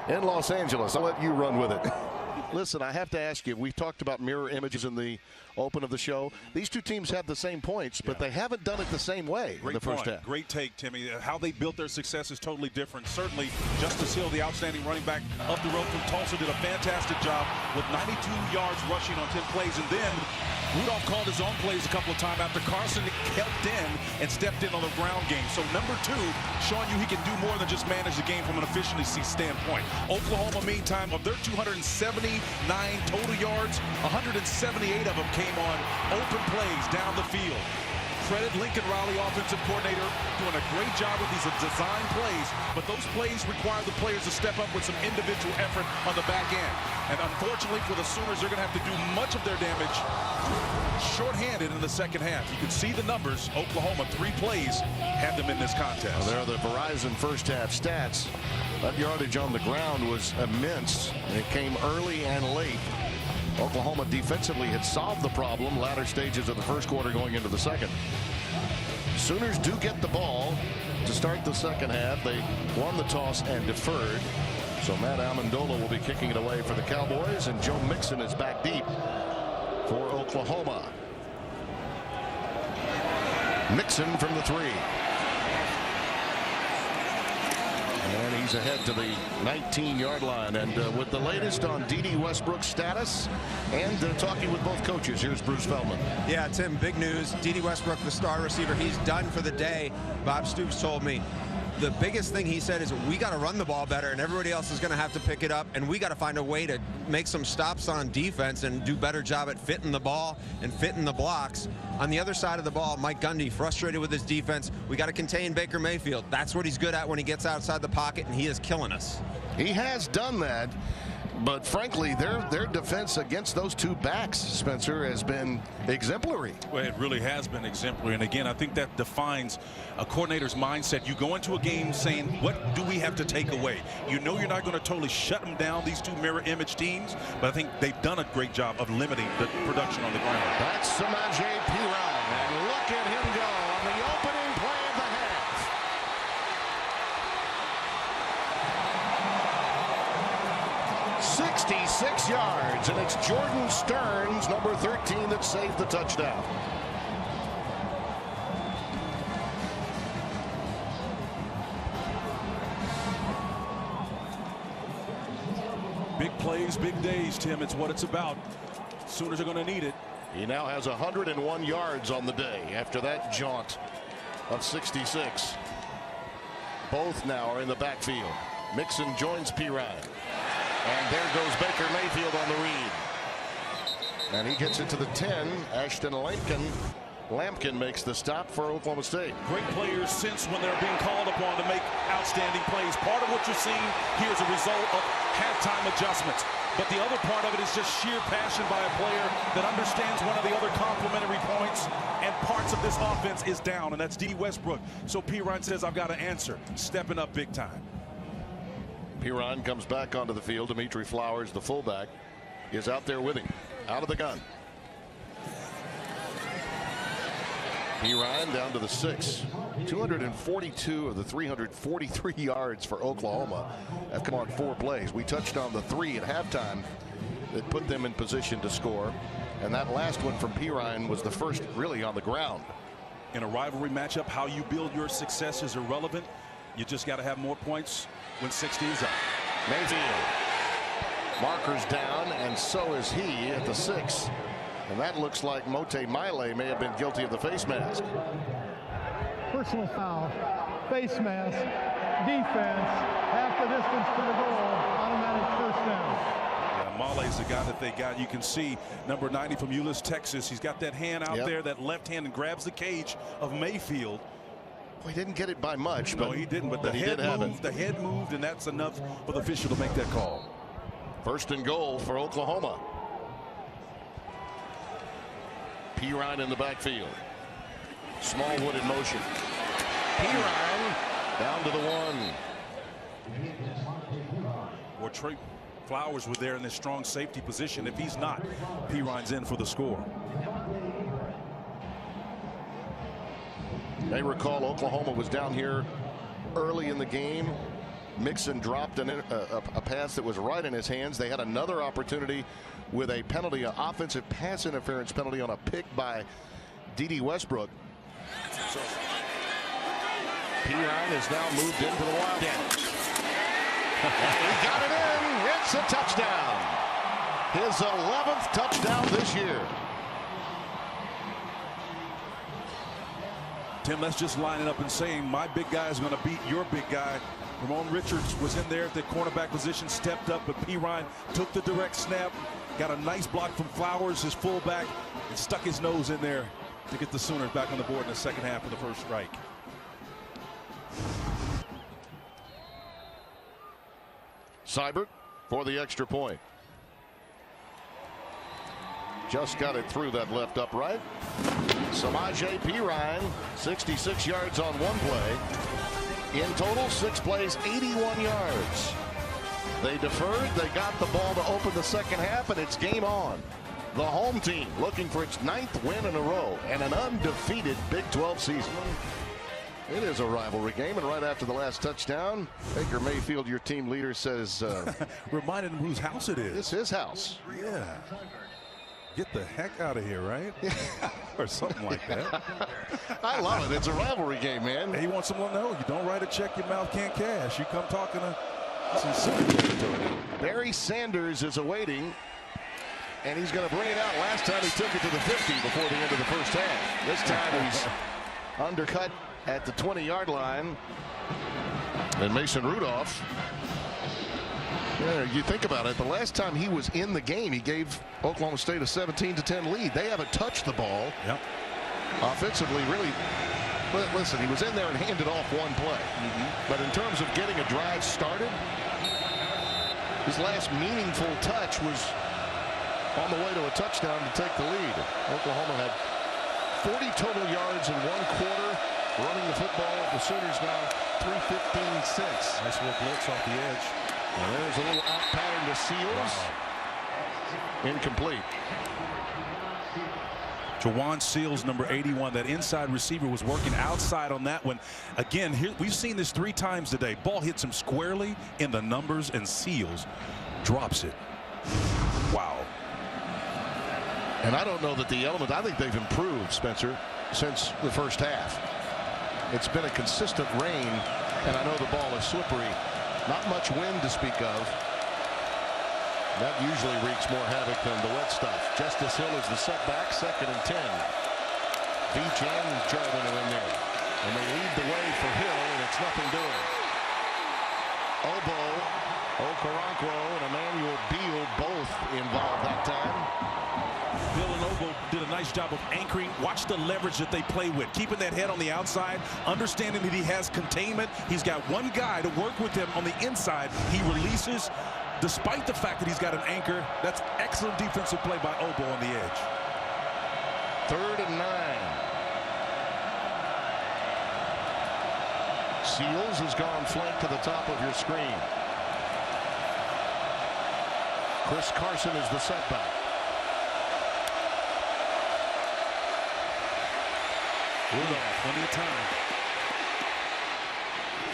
in Los Angeles. I'll let you run with it. Listen, I have to ask you, we talked about mirror images in the open of the show. These 2 teams have the same points, but they haven't done it the same way in the first half. Great take, Timmy. How they built their success is totally different. Certainly, Justice Hill, the outstanding running back up the road from Tulsa, did a fantastic job with 92 yards rushing on 10 plays. And then Rudolph called his own plays a couple of times after Carson helped in and stepped in on the ground game. So number 2, showing you he can do more than just manage the game from an efficiency standpoint. Oklahoma, meantime, of their 279 total yards, 178 of them came on open plays down the field. Credit Lincoln Riley, offensive coordinator, doing a great job with these design plays, but those plays require the players to step up with some individual effort on the back end. And unfortunately for the Sooners, they're going to have to do much of their damage shorthanded in the second half. You can see the numbers. Oklahoma, 3 plays had them in this contest. Well, there are the Verizon first half stats. That yardage on the ground was immense. It came early and late. Oklahoma defensively had solved the problem latter stages of the first quarter going into the second. Sooners do get the ball to start the second half. They won the toss and deferred. So Matt Amendola will be kicking it away for the Cowboys, and Joe Mixon is back deep for Oklahoma. Mixon from the 3. And he's ahead to the 19-yard line. And with the latest on Dede Westbrook's status and talking with both coaches, here's Bruce Feldman. Yeah, Tim, big news. Dede Westbrook, the star receiver, he's done for the day. Bob Stoops told me the biggest thing he said is we got to run the ball better, and everybody else is going to have to pick it up, and we got to find a way to make some stops on defense and do a better job at fitting the ball and fitting the blocks. On the other side of the ball, Mike Gundy, frustrated with his defense. We got to contain Baker Mayfield. That's what he's good at when he gets outside the pocket, and he is killing us. He has done that, but frankly, their defense against those two backs, Spencer, has been exemplary. Well, it really has been exemplary. And again, I think that defines a coordinator's mindset. You go into a game saying, what do we have to take away? You know you're not going to totally shut them down, these two mirror image teams, but I think they've done a great job of limiting the production on the ground. That's Samaje Perine, and look at him go on the opening play of the half. 66 yards, and it's Jordan Stearns, number 13, that saved the touchdown. Big plays, big days, Tim. It's what it's about. Sooners are going to need it. He now has 101 yards on the day after that jaunt of 66. Both now are in the backfield. Mixon joins Perine. And there goes Baker Mayfield on the read. And he gets it to the 10. Ashton Lampkin makes the stop for Oklahoma State. Great players since when they're being called upon to make outstanding plays. Part of what you're seeing here is a result of halftime adjustments. But the other part of it is just sheer passion by a player that understands one of the other complementary points and parts of this offense is down, and that's Dede Westbrook. So Perine says, I've got to answer. Stepping up big time. Perine comes back onto the field. Dimitri Flowers, the fullback, is out there with him, out of the gun. Perine down to the 6. 242 of the 343 yards for Oklahoma have come on 4 plays. We touched on the 3 at halftime that put them in position to score. And that last one from Perine was the first really on the ground. In a rivalry matchup, how you build your success is irrelevant. You just got to have more points when 60 is up. Mayfield. Marker's down, and so is he at the 6. And that looks like Mote Miley may have been guilty of the face mask. Personal foul, face mask, defense, half the distance to the goal, automatic first down. Yeah, Miley's the guy that they got. You can see number 90 from Euless, Texas. He's got that hand out there, that left hand, and grabs the cage of Mayfield. Well, he didn't get it by much. No, he didn't, but the head moved. The head moved, and that's enough for the official to make that call. First and goal for Oklahoma. Perine in the backfield. Smallwood in motion. Perine down to the 1. Or Trey Flowers was there in this strong safety position. If he's not, Perine's in for the score. They recall Oklahoma was down here early in the game. Mixon dropped a pass that was right in his hands. They had another opportunity with a penalty, an offensive pass interference penalty on a pick by Dede Westbrook. So Perine is now moved into the Wildcats. He got it in. It's a touchdown. His 11th touchdown this year. Tim, let's just line it up and saying my big guy is going to beat your big guy. Ramon Richards was in there at the cornerback position, stepped up, but Perine took the direct snap, got a nice block from Flowers, his fullback, and stuck his nose in there to get the Sooners back on the board in the second half of the first strike. Seibert for the extra point. Just got it through that left upright. Samaje Perine, 66 yards on one play. In total, 6 plays, 81 yards. They deferred. They got the ball to open the second half, and it's game on. The home team looking for its 9th win in a row and an undefeated Big 12 season. It is a rivalry game, and right after the last touchdown, Baker Mayfield, your team leader, says... reminded him whose house it is. It's his house. Yeah. Get the heck out of here, right? Or something like that. I love it. It's a rivalry game, man. He wants someone to know you don't write a check your mouth can't cash. You come talking to some territory. Barry Sanders is awaiting, and he's going to bring it out. Last time he took it to the 50 before the end of the first half. This time he's undercut at the 20-yard line. And Mason Rudolph, you think about it, the last time he was in the game, he gave Oklahoma State a 17-10 lead. They haven't touched the ball. Yep. Offensively, really. Listen, he was in there and handed off one play. But in terms of getting a drive started, his last meaningful touch was on the way to a touchdown to take the lead. Oklahoma had 40 total yards in one quarter running the football. The Sooners now 3:15-6. Nice little blitz off the edge. And there's a little out pattern to Seals. Wow. Incomplete. Jawan Seals, number 81, that inside receiver was working outside on that one. Again, here we've seen this 3 times today. Ball hits him squarely in the numbers, and Seals drops it. Wow. And I don't know that the element, I think they've improved, Spencer, since the first half. It's been a consistent rain, and I know the ball is slippery. Not much wind to speak of. That usually wreaks more havoc than the wet stuff. Justice Hill is the setback, 2nd and 10. Beach and Jarvin are in there. And they lead the way for Hill, and it's nothing doing. Obo, Okoronkwo, and Emmanuel Beal both involved that time. Bill and Obo did a nice job of anchoring. Watch the leverage that they play with. Keeping that head on the outside, understanding that he has containment. He's got one guy to work with him on the inside. He releases. Despite the fact that he's got an anchor, that's excellent defensive play by Obo on the edge. 3rd and 9. Seals has gone flank to the top of your screen. Chris Carson is the setback. Rudolph, plenty of time.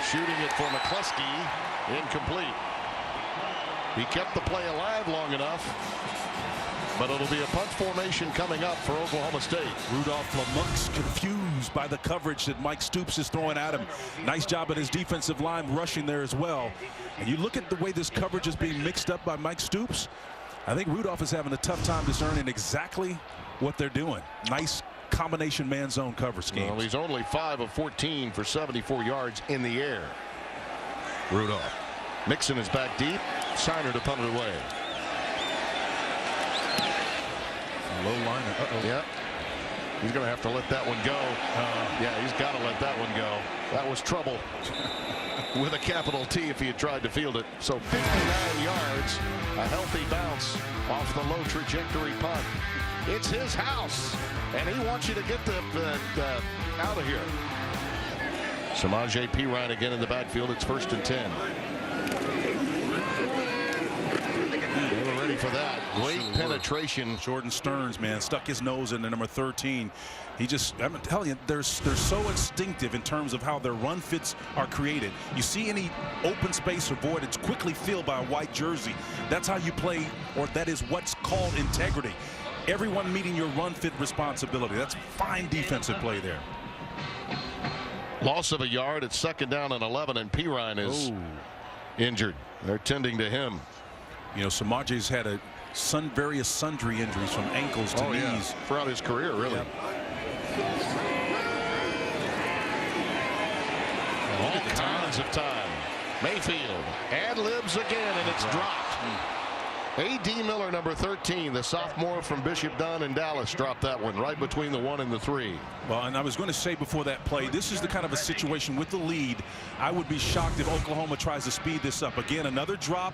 Shooting it for McCluskey, incomplete. He kept the play alive long enough, but it'll be a punt formation coming up for Oklahoma State. Rudolph amongst confused by the coverage that Mike Stoops is throwing at him. Nice job at his defensive line rushing there as well. And you look at the way this coverage is being mixed up by Mike Stoops. I think Rudolph is having a tough time discerning exactly what they're doing. Nice combination man zone cover scheme. Well, he's only 5 of 14 for 74 yards in the air. Rudolph. Mixon is back deep. Shiner to punt it away. Low line. Yep. He's going to have to let that one go. Yeah, he's got to let that one go. That was trouble with a capital T if he had tried to field it. So 59 yards, a healthy bounce off the low trajectory punt. It's his house, and he wants you to get out of here. Samaje Perine again in the backfield. It's 1st and 10. They were ready for that. Great penetration. Jordan Stearns, man, stuck his nose in the number 13. He just, I'm telling you, they're so instinctive in terms of how their run fits are created. You see any open space or void, it's quickly filled by a white jersey. That's how you play, or that is what's called integrity. Everyone meeting your run fit responsibility. That's fine defensive play there. Loss of a yard. It's 2nd down and 11, and Perine is injured. They're tending to him. You know, Samaje's had various sundry injuries from ankles to knees throughout his career, really. Yep. All kinds of time. Mayfield ad-libs again, and it's dropped. A.D. Miller, number 13, the sophomore from Bishop Dunn in Dallas, dropped that one right between the 1 and the 3. Well, and I was going to say before that play, this is the kind of a situation with the lead. I would be shocked if Oklahoma tries to speed this up. Again, another drop.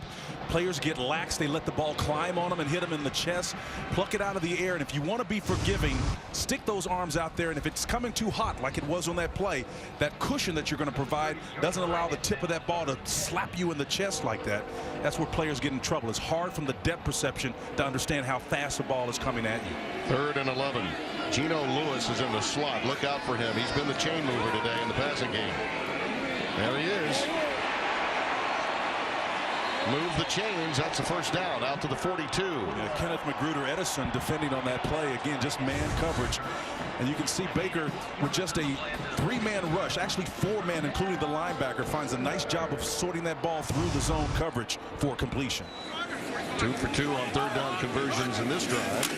Players get lax. They let the ball climb on them and hit them in the chest. Pluck it out of the air. And if you want to be forgiving, stick those arms out there. And if it's coming too hot like it was on that play, that cushion that you're going to provide doesn't allow the tip of that ball to slap you in the chest like that. That's where players get in trouble. It's hard from the depth perception to understand how fast the ball is coming at you. 3rd and 11. Geno Lewis is in the slot. Look out for him. He's been the chain mover today in the passing game. There he is. Move the chains. That's the first down out to the 42. Yeah, Kenneth Magruder Edison defending on that play. Again, just man coverage. And you can see Baker with just a 3-man rush, actually 4-man, including the linebacker, finds a nice job of sorting that ball through the zone coverage for completion. 2 for 2 on 3rd down conversions in this drive.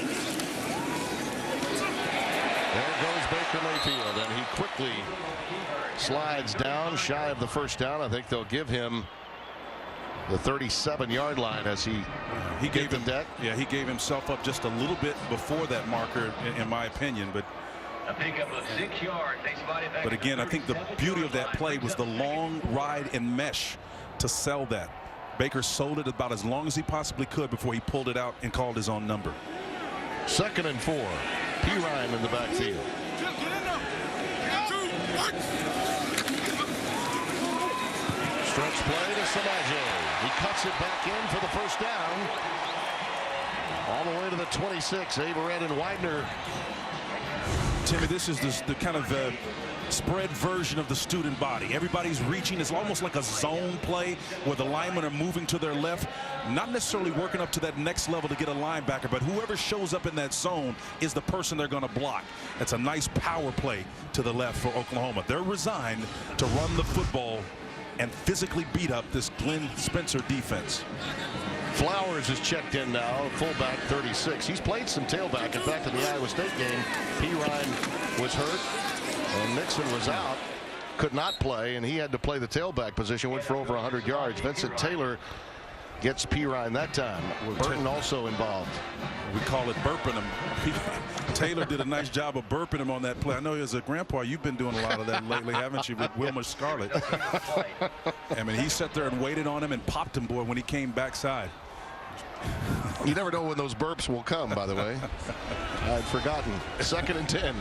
There goes Baker Mayfield, and he quickly slides down shy of the first down. I think they'll give him the 37-yard line as he gave the deck. Yeah, he gave himself up just a little bit before that marker, in my opinion. But a pickup of 6 yards. But again, I think the beauty of that play was the long ride and mesh to sell that. Baker sold it about as long as he possibly could before he pulled it out and called his own number. 2nd and 4. P. Ryan in the backfield. Stretch play to Samaje. He cuts it back in for the first down. All the way to the 26. Averett and Widener. Timmy, this is the kind of spread version of the student body. Everybody's reaching. It's almost like a zone play where the linemen are moving to their left, not necessarily working up to that next level to get a linebacker, but whoever shows up in that zone is the person they're going to block. That's a nice power play to the left for Oklahoma. They're resigned to run the football and physically beat up this Glenn Spencer defense. Flowers is checked in now, fullback 36. He's played some tailback. In fact, in the Iowa State game, P. Ryan was hurt and Nixon was out, could not play, and he had to play the tailback position, went for over 100 yards. Vincent Taylor gets P. Ryan that time. Burton also involved. We call it burping him. Taylor did a nice job of burping him on that play. I know as a grandpa, you've been doing a lot of that lately, haven't you, with Wilmer Scarlett? I mean, he sat there and waited on him and popped him, boy, when he came backside. You never know when those burps will come, by the way. I'd forgotten. 2nd and 10.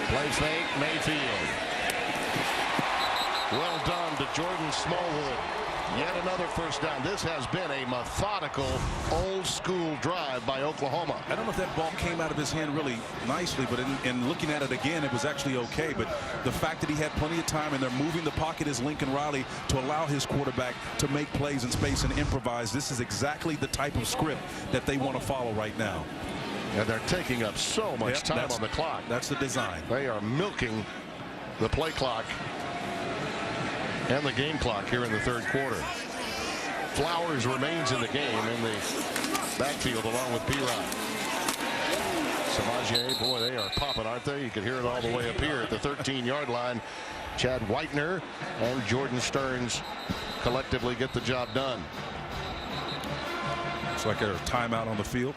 Play fake, Mayfield. Well done to Jordan Smallwood. Yet another first down. This has been a methodical, old-school drive by Oklahoma. I don't know if that ball came out of his hand really nicely, but in looking at it again, it was actually okay. But the fact that he had plenty of time and they're moving the pocket as Lincoln Riley to allow his quarterback to make plays in space and improvise, this is exactly the type of script that they want to follow right now. And they're taking up so much time on the clock. That's the design. They are milking the play clock and the game clock here in the 3rd quarter. Flowers remains in the game in the backfield along with P. Ryan. Samaje, boy, they are popping, aren't they? You can hear it all the way up here at the 13-yard line. Chad Whitener and Jordan Stearns collectively get the job done. Looks like there's a timeout on the field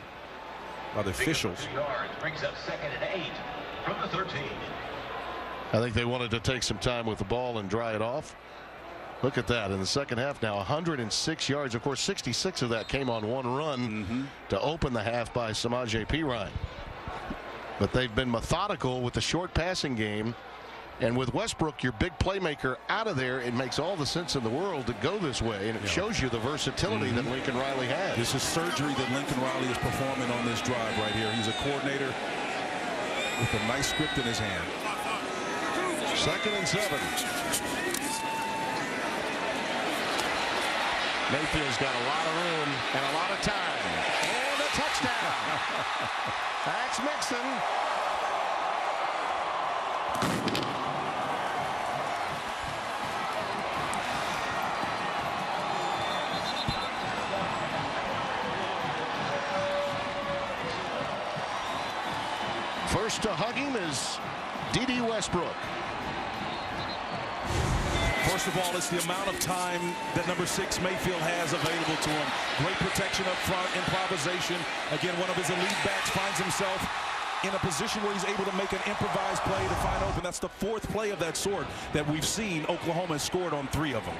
by the officials. Brings up 2nd and 8 from the 13. I think they wanted to take some time with the ball and dry it off. Look at that in the second half now, 106 yards. Of course, 66 of that came on one run to open the half by Samaje P. Ryan. But they've been methodical with the short passing game. And with Westbrook, your big playmaker, out of there, it makes all the sense in the world to go this way. And it shows you the versatility that Lincoln Riley has. This is surgery that Lincoln Riley is performing on this drive right here. He's a coordinator with a nice script in his hand. 2nd and 7. Mayfield's got a lot of room and a lot of time. And a touchdown. That's Mixon. First to hug him is Dede Westbrook. First of all, it's the amount of time that number 6 Mayfield has available to him. Great protection up front, improvisation. Again, one of his elite backs finds himself in a position where he's able to make an improvised play to find open. That's the 4th play of that sort that we've seen. Oklahoma has scored on 3 of them.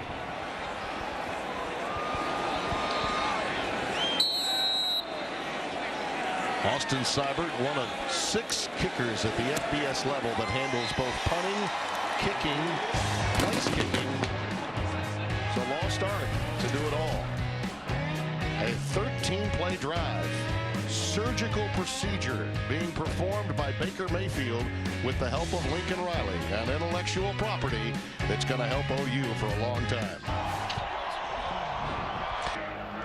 Austin Seibert, one of 6 kickers at the FBS level that handles both punting, kicking, place kicking. It's a lost art to do it all. A 13-play drive. Surgical procedure being performed by Baker Mayfield with the help of Lincoln Riley, an intellectual property that's going to help OU for a long time.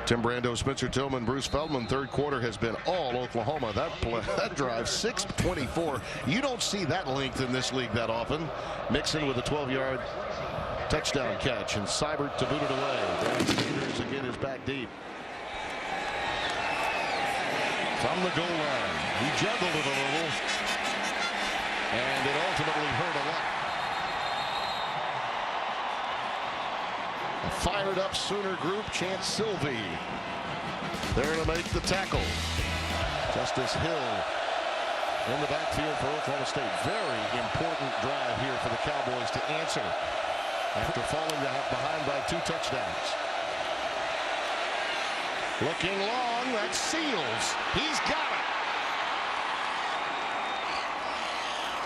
Tim Brando, Spencer Tillman, Bruce Feldman. 3rd quarter has been all Oklahoma. That drive, 6:24. You don't see that length in this league that often. Mixon with a 12-yard touchdown catch, and Seibert to boot it away. Dan Sanders again is back deep. From the goal line, he juggled it a little, and it ultimately hurt a lot. A fired up Sooner group. Chance Sylvie there to make the tackle. Justice Hill in the backfield for Oklahoma State. Very important drive here for the Cowboys to answer after falling behind by 2 touchdowns. Looking long, that's Seals. He's got it.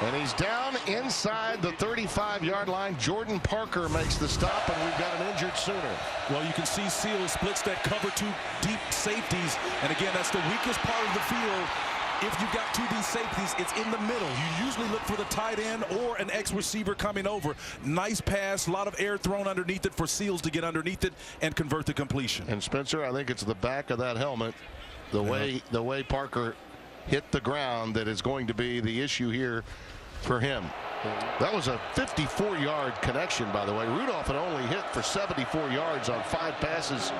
And he's down inside the 35-yard line. Jordan Parker makes the stop, and we've got an injured Sooner. Well, you can see Seals splits that cover 2 deep safeties. And again, that's the weakest part of the field. If you've got 2 of these safeties, it's in the middle. You usually look for the tight end or an ex-receiver coming over. Nice pass, a lot of air thrown underneath it for Seals to get underneath it and convert the completion. And Spencer, I think it's the back of that helmet, the way Parker hit the ground, that is going to be the issue here for him. That was a 54-yard connection, by the way. Rudolph had only hit for 74 yards on 5 passes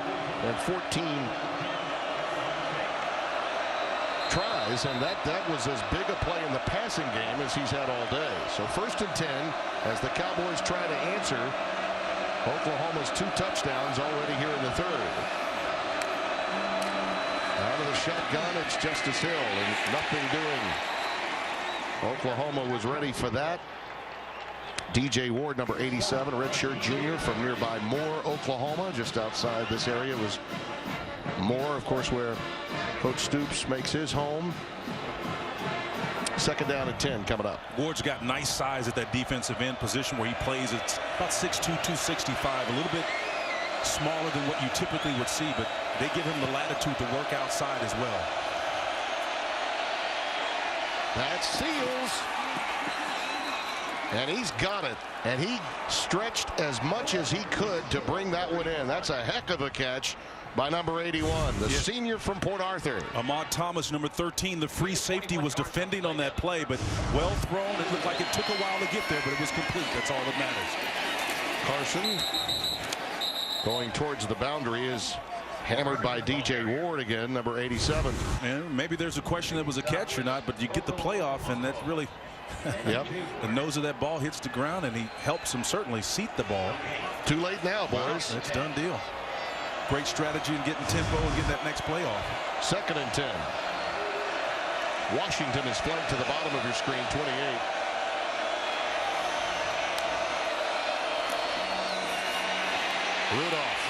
and 14 tries, and that was as big a play in the passing game as he's had all day. So 1st and 10 as the Cowboys try to answer Oklahoma's 2 touchdowns already here in the 3rd. Out of the shotgun, it's Justice Hill, and nothing doing. Oklahoma was ready for that. DJ Ward, number 87, redshirt junior from nearby Moore, Oklahoma, just outside this area was Moore, of course, where Coach Stoops makes his home. 2nd down and 10 coming up. Ward's got nice size at that defensive end position where he plays. It's about 6'2", 265, a little bit smaller than what you typically would see, but they give him the latitude to work outside as well. That's Seals. And he's got it. And he stretched as much as he could to bring that one in. That's a heck of a catch by number 81, the senior from Port Arthur. Ahmad Thomas, number 13, the free safety, was defending on that play, but well thrown. It looked like it took a while to get there, but it was complete. That's all that matters. Carson going towards the boundary is hammered by DJ Ward again, number 87. And maybe there's a question that it was a catch or not, but you get the play off, and that really Yep. The nose of that ball hits the ground, and he helps him certainly seat the ball. Too late now, boys. It's done deal. Great strategy in getting tempo and getting that next play off. 2nd and 10. Washington is flanked to the bottom of your screen, 28. Rudolph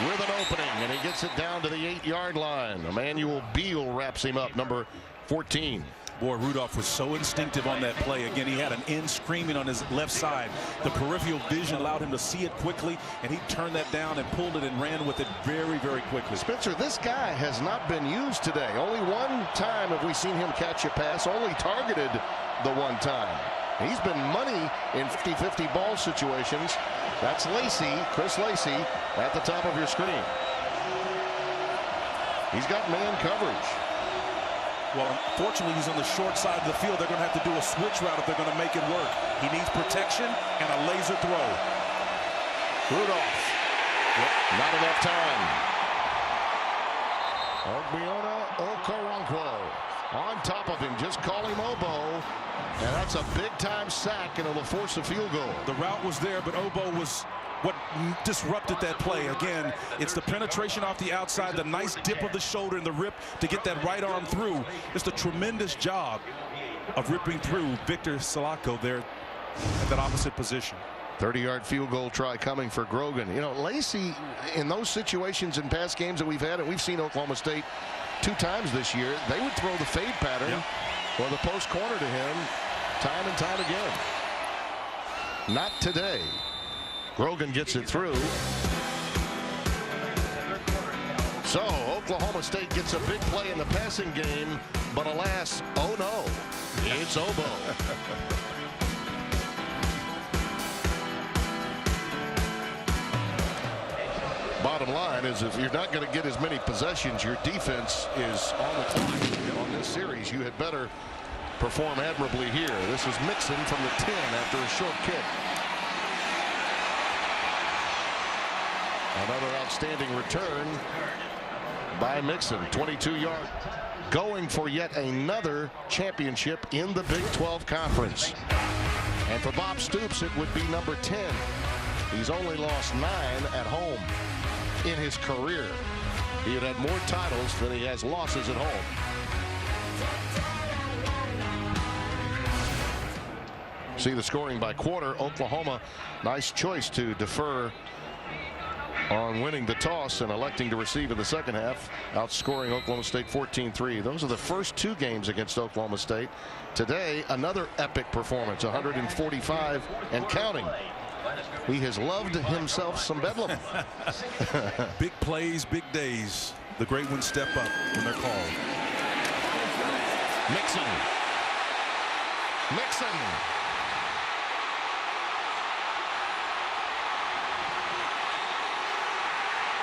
with an opening, and he gets it down to the 8-yard line. Emmanuel Beal wraps him up, number 14. Boy, Rudolph was so instinctive on that play. Again, he had an end screaming on his left side. The peripheral vision allowed him to see it quickly, and he turned that down and pulled it and ran with it very, very quickly. Spencer, this guy has not been used today. Only one time have we seen him catch a pass, only targeted the one time. He's been money in 50-50 ball situations. That's Lacey, Chris Lacey, at the top of your screen. He's got man coverage. Well, unfortunately, he's on the short side of the field. They're going to have to do a switch route if they're going to make it work. He needs protection and a laser throw. Rudolph. Not enough time. Ogbiona Okoronkwo on top of him. Just call him Obo. And that's a big-time sack, and it'll force a field goal. The route was there, but Obo was what disrupted that play. Again, it's the penetration off the outside, the nice dip of the shoulder and the rip to get that right arm through. Just a tremendous job of ripping through Victor Salako there at that opposite position. 30-yard field goal try coming for Grogan. You know, Lacey, in those situations in past games that we've had, and we've seen Oklahoma State 2 times this year, they would throw the fade pattern or the post corner to him time and time again. Not today. Grogan gets it through. So Oklahoma State gets a big play in the passing game, but alas, oh no, it's Obo. Bottom line is, if you're not going to get as many possessions, your defense is on the clock on this series. You had better perform admirably here. This is Mixon from the 10 after a short kick. Another outstanding return by Mixon, 22-yard. Going for yet another championship in the Big 12 Conference. And for Bob Stoops, it would be number 10. He's only lost 9 at home in his career. He had more titles than he has losses at home. See the scoring by quarter. Oklahoma, nice choice to defer on winning the toss and electing to receive in the second half, outscoring Oklahoma State 14-3. Those are the first 2 games against Oklahoma State. Today, another epic performance, 145 and counting. He has loved himself some Bedlam. Big plays, big days. The great ones step up when they're called. Mixon. Mixon.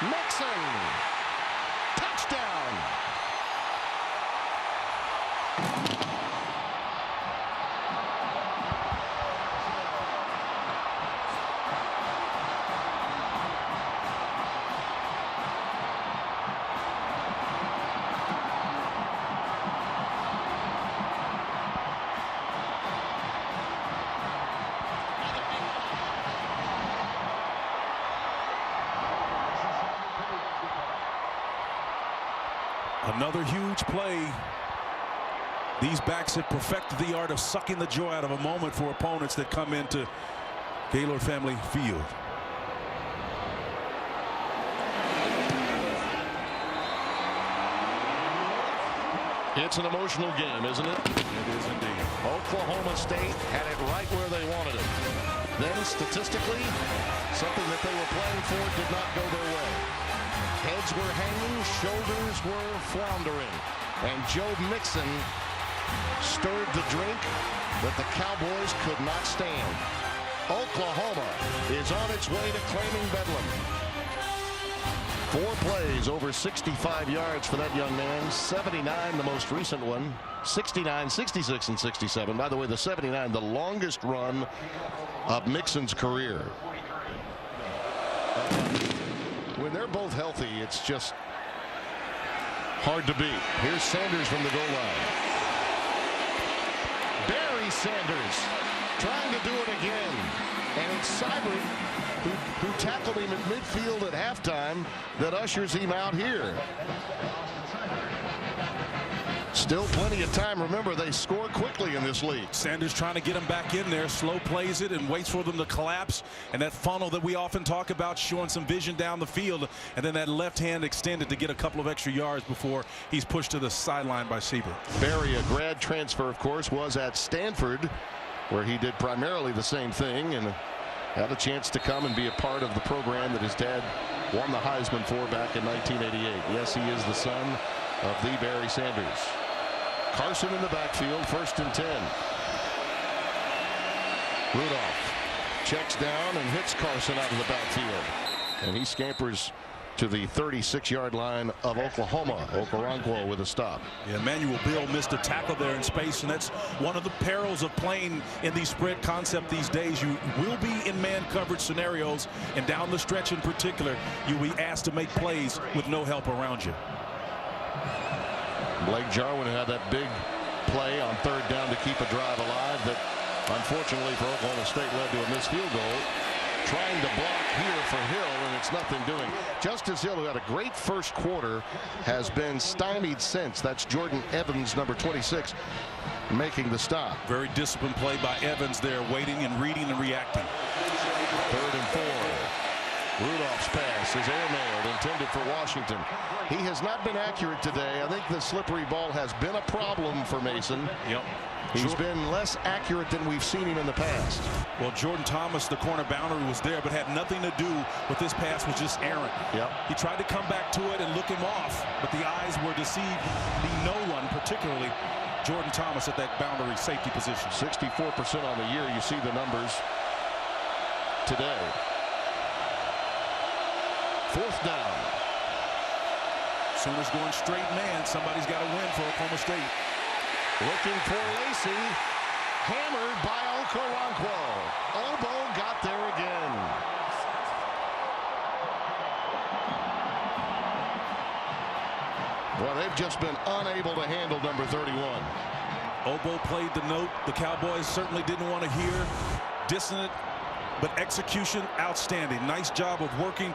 Mixon. Touchdown. Another huge play. These backs have perfected the art of sucking the joy out of a moment for opponents that come into Gaylord Family Field. It's an emotional game, isn't it? It is indeed. Oklahoma State had it right where they wanted it. Then statistically, something that they were playing for did not go their way. Heads were hanging, shoulders were floundering, and Joe Mixon stirred the drink that the Cowboys could not stand. Oklahoma is on its way to claiming Bedlam. 4 plays, over 65 yards for that young man. 79, the most recent one. 69, 66, and 67. By the way, the 79, the longest run of Mixon's career. When they're both healthy, it's just hard to beat. Here's Sanders from the goal line. Barry Sanders trying to do it again. And it's Seibert who tackled him at midfield at halftime that ushers him out here. Still plenty of time. Remember, they score quickly in this league. Sanders trying to get him back in there, slow plays it and waits for them to collapse, and that funnel that we often talk about, showing some vision down the field, and then that left hand extended to get a couple of extra yards before he's pushed to the sideline by Seibert. Barry, a grad transfer, of course, was at Stanford, where he did primarily the same thing and had a chance to come and be a part of the program that his dad won the Heisman for back in 1988. Yes, he is the son of the Barry Sanders. Carson in the backfield, 1st and 10. Rudolph checks down and hits Carson out of the backfield. And he scampers to the 36-yard line of Oklahoma. Okoronkwo with a stop. Yeah, Emmanuel Bill missed a tackle there in space, and that's one of the perils of playing in the spread concept these days. You will be in man coverage scenarios, and down the stretch in particular, you'll be asked to make plays with no help around you. Blake Jarwin had that big play on 3rd down to keep a drive alive that unfortunately for Oklahoma State led to a missed field goal. Trying to block here for Hill, and it's nothing doing. Justice Hill, who had a great first quarter, has been stymied since. That's Jordan Evans, number 26, making the stop. Very disciplined play by Evans there, waiting and reading and reacting. 3rd and 4. Rudolph's pass is airmailed, intended for Washington. He has not been accurate today. I think the slippery ball has been a problem for Mason. Yep. He's been less accurate than we've seen him in the past. Well, Jordan Thomas, the corner boundary, was there, but had nothing to do with this pass. Was just errant. Yep. He tried to come back to it and look him off, but the eyes were deceived. No one, particularly Jordan Thomas, at that boundary safety position. 64% on the year. You see the numbers today. 4th down. Sooners going straight man. Somebody's got to win for Oklahoma State. Looking for Lacey. Hammered by Okoronkwo. Obo got there again. Well, they've just been unable to handle number 31. Obo played the note the Cowboys certainly didn't want to hear. Dissonant, but execution outstanding. Nice job of working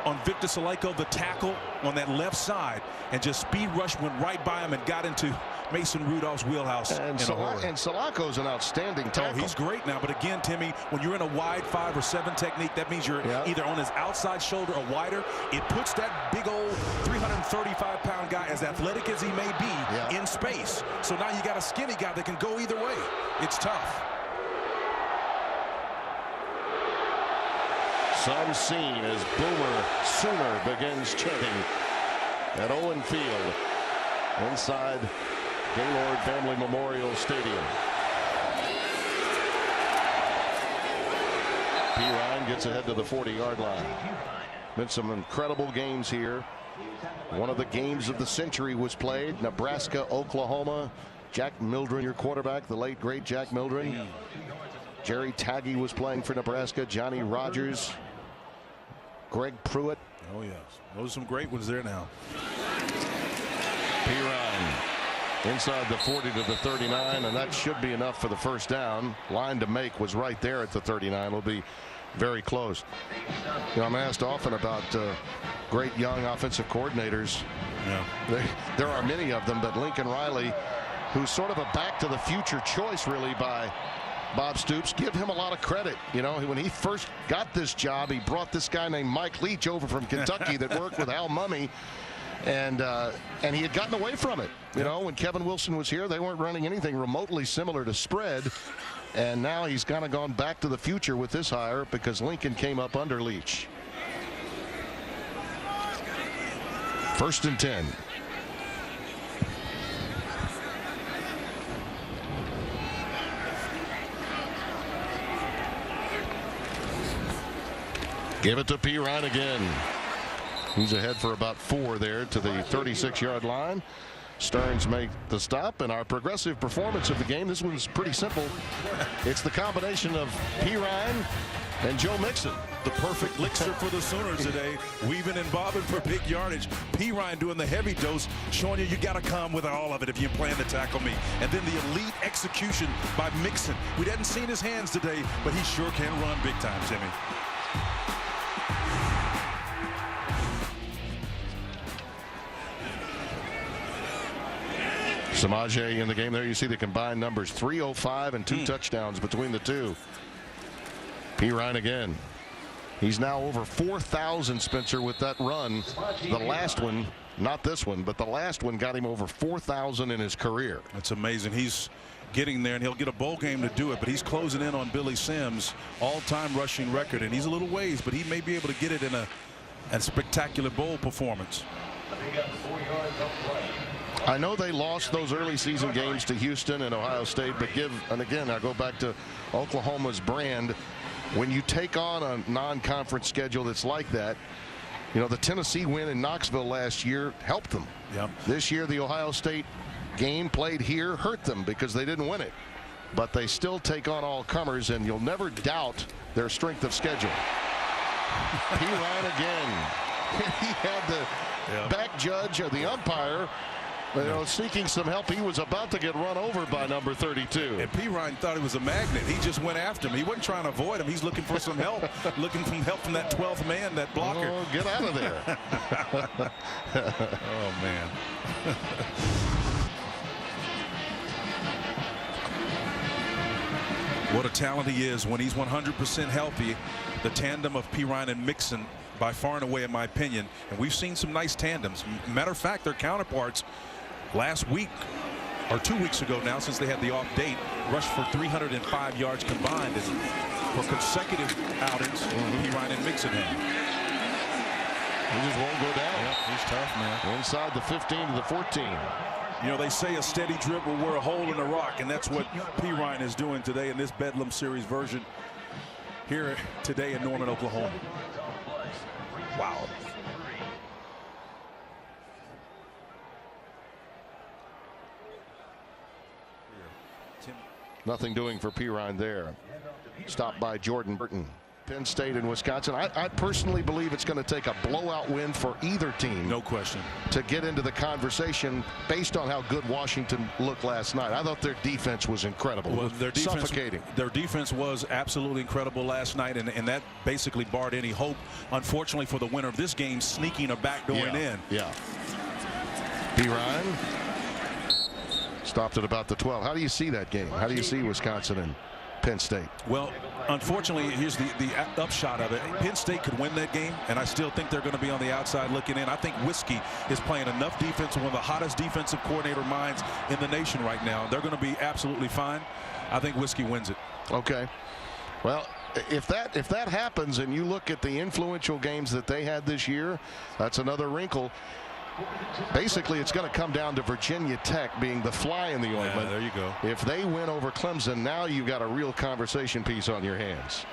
on Victor Saleko, the tackle on that left side, and just speed rush went right by him and got into Mason Rudolph's wheelhouse. And Salako's an outstanding tackle. Oh, he's great now. But again, Timmy, when you're in a wide 5 or 7 technique, that means you're either on his outside shoulder or wider. It puts that big old 335-pound guy, as athletic as he may be, in space. So now you got a skinny guy that can go either way. It's tough. Some scene as Boomer Sooner begins chanting at Owen Field inside Gaylord Family Memorial Stadium. P. Ryan gets ahead to the 40-yard line. Been some incredible games here. One of the games of the century was played. Nebraska, Oklahoma. Jack Mildren, your quarterback, the late great Jack Mildren. Jerry Taggy was playing for Nebraska. Johnny Rogers. Greg Pruitt. Oh, yes. Those are some great ones there now. P. Ryan inside the 40 to the 39, and that should be enough for the 1st down. Line to make was right there at the 39. It'll be very close. You know, I'm asked often about great young offensive coordinators. Yeah. There are many of them, but Lincoln Riley, who's sort of a back-to-the-future choice, really, by Bob Stoops, give him a lot of credit. You know, when he first got this job, he brought this guy named Mike Leach over from Kentucky that worked with Al Mummy, and he had gotten away from it. You know, when Kevin Wilson was here, they weren't running anything remotely similar to spread, and now he's kind of gone back to the future with this hire because Lincoln came up under Leach. 1st and 10. Give it to P. Ryan again. He's ahead for about 4 there to the 36-yard line. Stearns make the stop, and our progressive performance of the game. This one's pretty simple. It's the combination of P. Ryan and Joe Mixon. The perfect elixir for the Sooners today. Weaving and bobbing for big yardage. P. Ryan doing the heavy dose, showing you got to come with all of it if you plan to tackle me. And then the elite execution by Mixon. We hadn't seen his hands today, but he sure can run big time, Jimmy. Samaje in the game there. You see the combined numbers, 305 and 2 touchdowns between the two. P. Ryan again. He's now over 4,000, Spencer, with that run. The last one, not this one, but the last one got him over 4,000 in his career. That's amazing. He's getting there, and he'll get a bowl game to do it, but he's closing in on Billy Sims' all-time rushing record, and he's a little ways, but he may be able to get it in a spectacular bowl performance. I know they lost those early season games to Houston and Ohio State, but and again, I go back to Oklahoma's brand. When you take on a non-conference schedule that's like that, you know, the Tennessee win in Knoxville last year helped them. Yep. This year, the Ohio State game played here hurt them because they didn't win it. But they still take on all comers, and you'll never doubt their strength of schedule. P. Ryan again. He had the back judge or the umpire You know, seeking some help. He was about to get run over by number 32. And P. Ryan thought he was a magnet. He just went after him. He wasn't trying to avoid him. He's looking for some help, looking for help from that 12th man, that blocker. Oh, get out of there. Oh, man. What a talent he is when he's 100% healthy. The tandem of P. Ryan and Mixon, by far and away, in my opinion. And we've seen some nice tandems. Matter of fact, their counterparts last week, or 2 weeks ago now, since they had the off date, rushed for 305 yards combined. And for consecutive outings, P. Ryan and Mixon had. He just won't go down. Yep, he's tough, man. Inside the 15 to the 14. You know, they say a steady drip will wear a hole in the rock, and that's what P. Ryan is doing today in this Bedlam Series version here today in Norman, Oklahoma. Wow. Nothing doing for P. Ryan there. Stopped by Jordan Burton. Penn State and Wisconsin. I personally believe it's going to take a blowout win for either team. No question. To get into the conversation based on how good Washington looked last night. I thought their defense was incredible. Well, their defense, suffocating. Their defense was absolutely incredible last night, and that basically barred any hope, unfortunately, for the winner of this game sneaking or backdooring in. Yeah. P. Ryan stopped at about the 12. How do you see that game? How do you see Wisconsin and Penn State? Well, unfortunately, here's the upshot of it. Penn State could win that game, and I still think they're going to be on the outside looking in. I think Whiskey is playing enough defense, one of the hottest defensive coordinator minds in the nation right now. They're going to be absolutely fine. I think Whiskey wins it. Okay. Well, if that happens and you look at the influential games that they had this year, that's another wrinkle. Basically, it's going to come down to Virginia Tech being the fly in the ointment. Yeah, there you go. If they win over Clemson, now you've got a real conversation piece on your hands.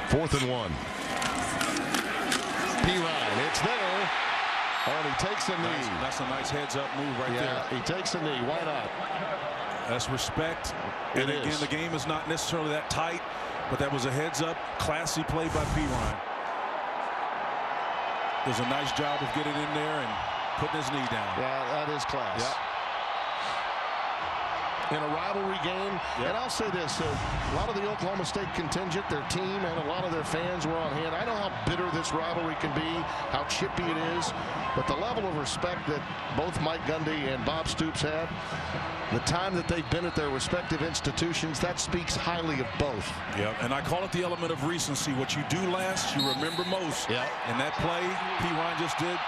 4th and 1. P. Ryan, it's there. And he takes a knee. That's a nice heads-up move right there. He takes a knee. Why not? That's respect. And again, the game is not necessarily that tight, but that was a heads-up, classy play by P. Ryan. Does a nice job of getting in there and putting his knee down. Yeah, that is class. Yep. In a rivalry game, and I'll say this, a lot of the Oklahoma State contingent, their team, and a lot of their fans were on hand. I know how bitter this rivalry can be, how chippy it is, but the level of respect that both Mike Gundy and Bob Stoops had, the time that they've been at their respective institutions, that speaks highly of both. Yeah, and I call it the element of recency. What you do last, you remember most. Yeah. And that play P. Ryan just did,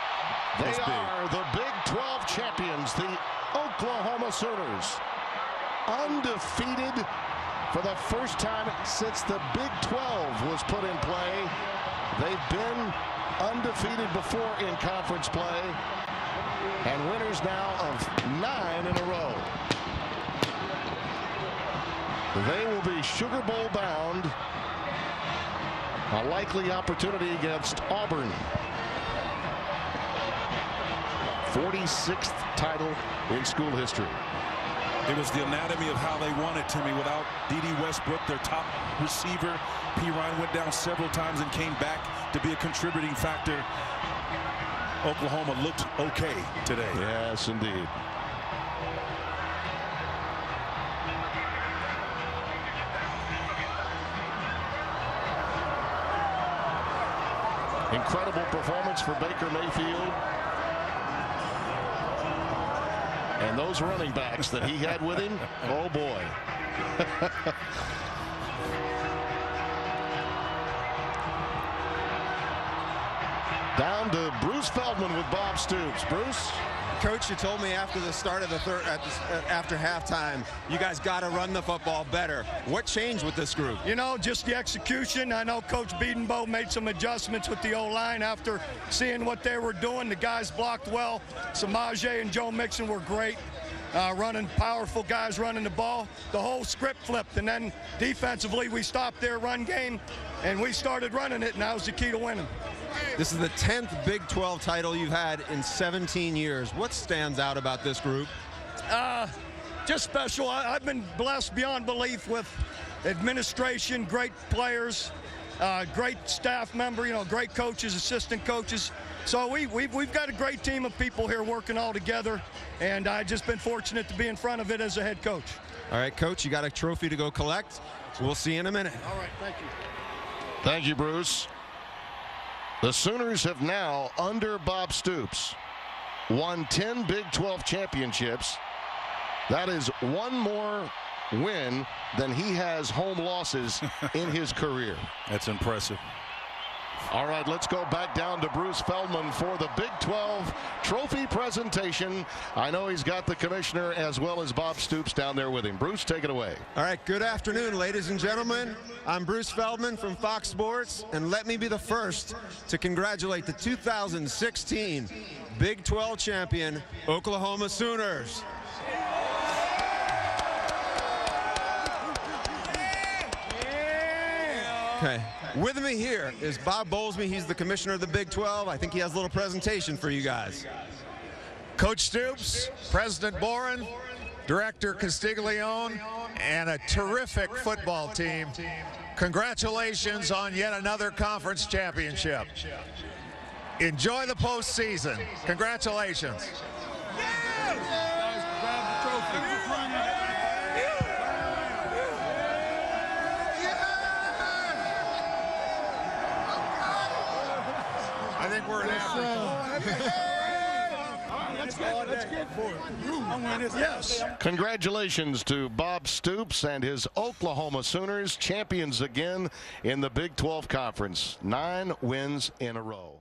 they are the Big 12 champions, the Oklahoma Sooners. Undefeated for the first time since the Big 12 was put in play. They've been undefeated before in conference play, and winners now of 9 in a row. They will be Sugar Bowl bound. A likely opportunity against Auburn. 46th title in school history. It was the anatomy of how they won it, Timmy. Without Dede Westbrook, their top receiver, P. Ryan went down several times and came back to be a contributing factor. Oklahoma looked okay today. Yes, indeed. Incredible performance for Baker Mayfield. And those running backs that he had with him, oh boy. Down to Bruce Feldman with Bob Stoops. Bruce? Coach, you told me after the start of the after halftime, you guys got to run the football better. What changed with this group? You know, just the execution. I know Coach Bedenbow made some adjustments with the O-line after seeing what they were doing. The guys blocked well. Samaje and Joe Mixon were great. Running, powerful guys running the ball. The whole script flipped, and then defensively we stopped their run game, and we started running it, and that was the key to winning. This is the 10th Big 12 title you've had in 17 years. What stands out about this group? Just special. I've been blessed beyond belief with administration, great players, great staff member, you know, great coaches, assistant coaches. So we've got a great team of people here working all together, and I've just been fortunate to be in front of it as a head coach. All right, Coach, you got a trophy to go collect. We'll see you in a minute. All right, thank you. Thank you, Bruce. The Sooners have now, under Bob Stoops, won 10 Big 12 championships. That is one more win than he has home losses in his career. That's impressive. All right, let's go back down to Bruce Feldman for the Big 12 trophy presentation. I know he's got the commissioner as well as Bob Stoops down there with him. Bruce, take it away. All right, good afternoon, ladies and gentlemen. I'm Bruce Feldman from Fox Sports, and let me be the first to congratulate the 2016 Big 12 champion, Oklahoma Sooners. Okay. With me here is Bob Bowlesby. He's the commissioner of the Big 12. I think he has a little presentation for you guys. Coach Stoops, President Boren, Director Castiglione, and a terrific football team. Congratulations on yet another conference championship. Enjoy the postseason. Congratulations. I think we're in Africa. Let's get for it. Yes. Congratulations to Bob Stoops and his Oklahoma Sooners, champions again in the Big 12 Conference. 9 wins in a row.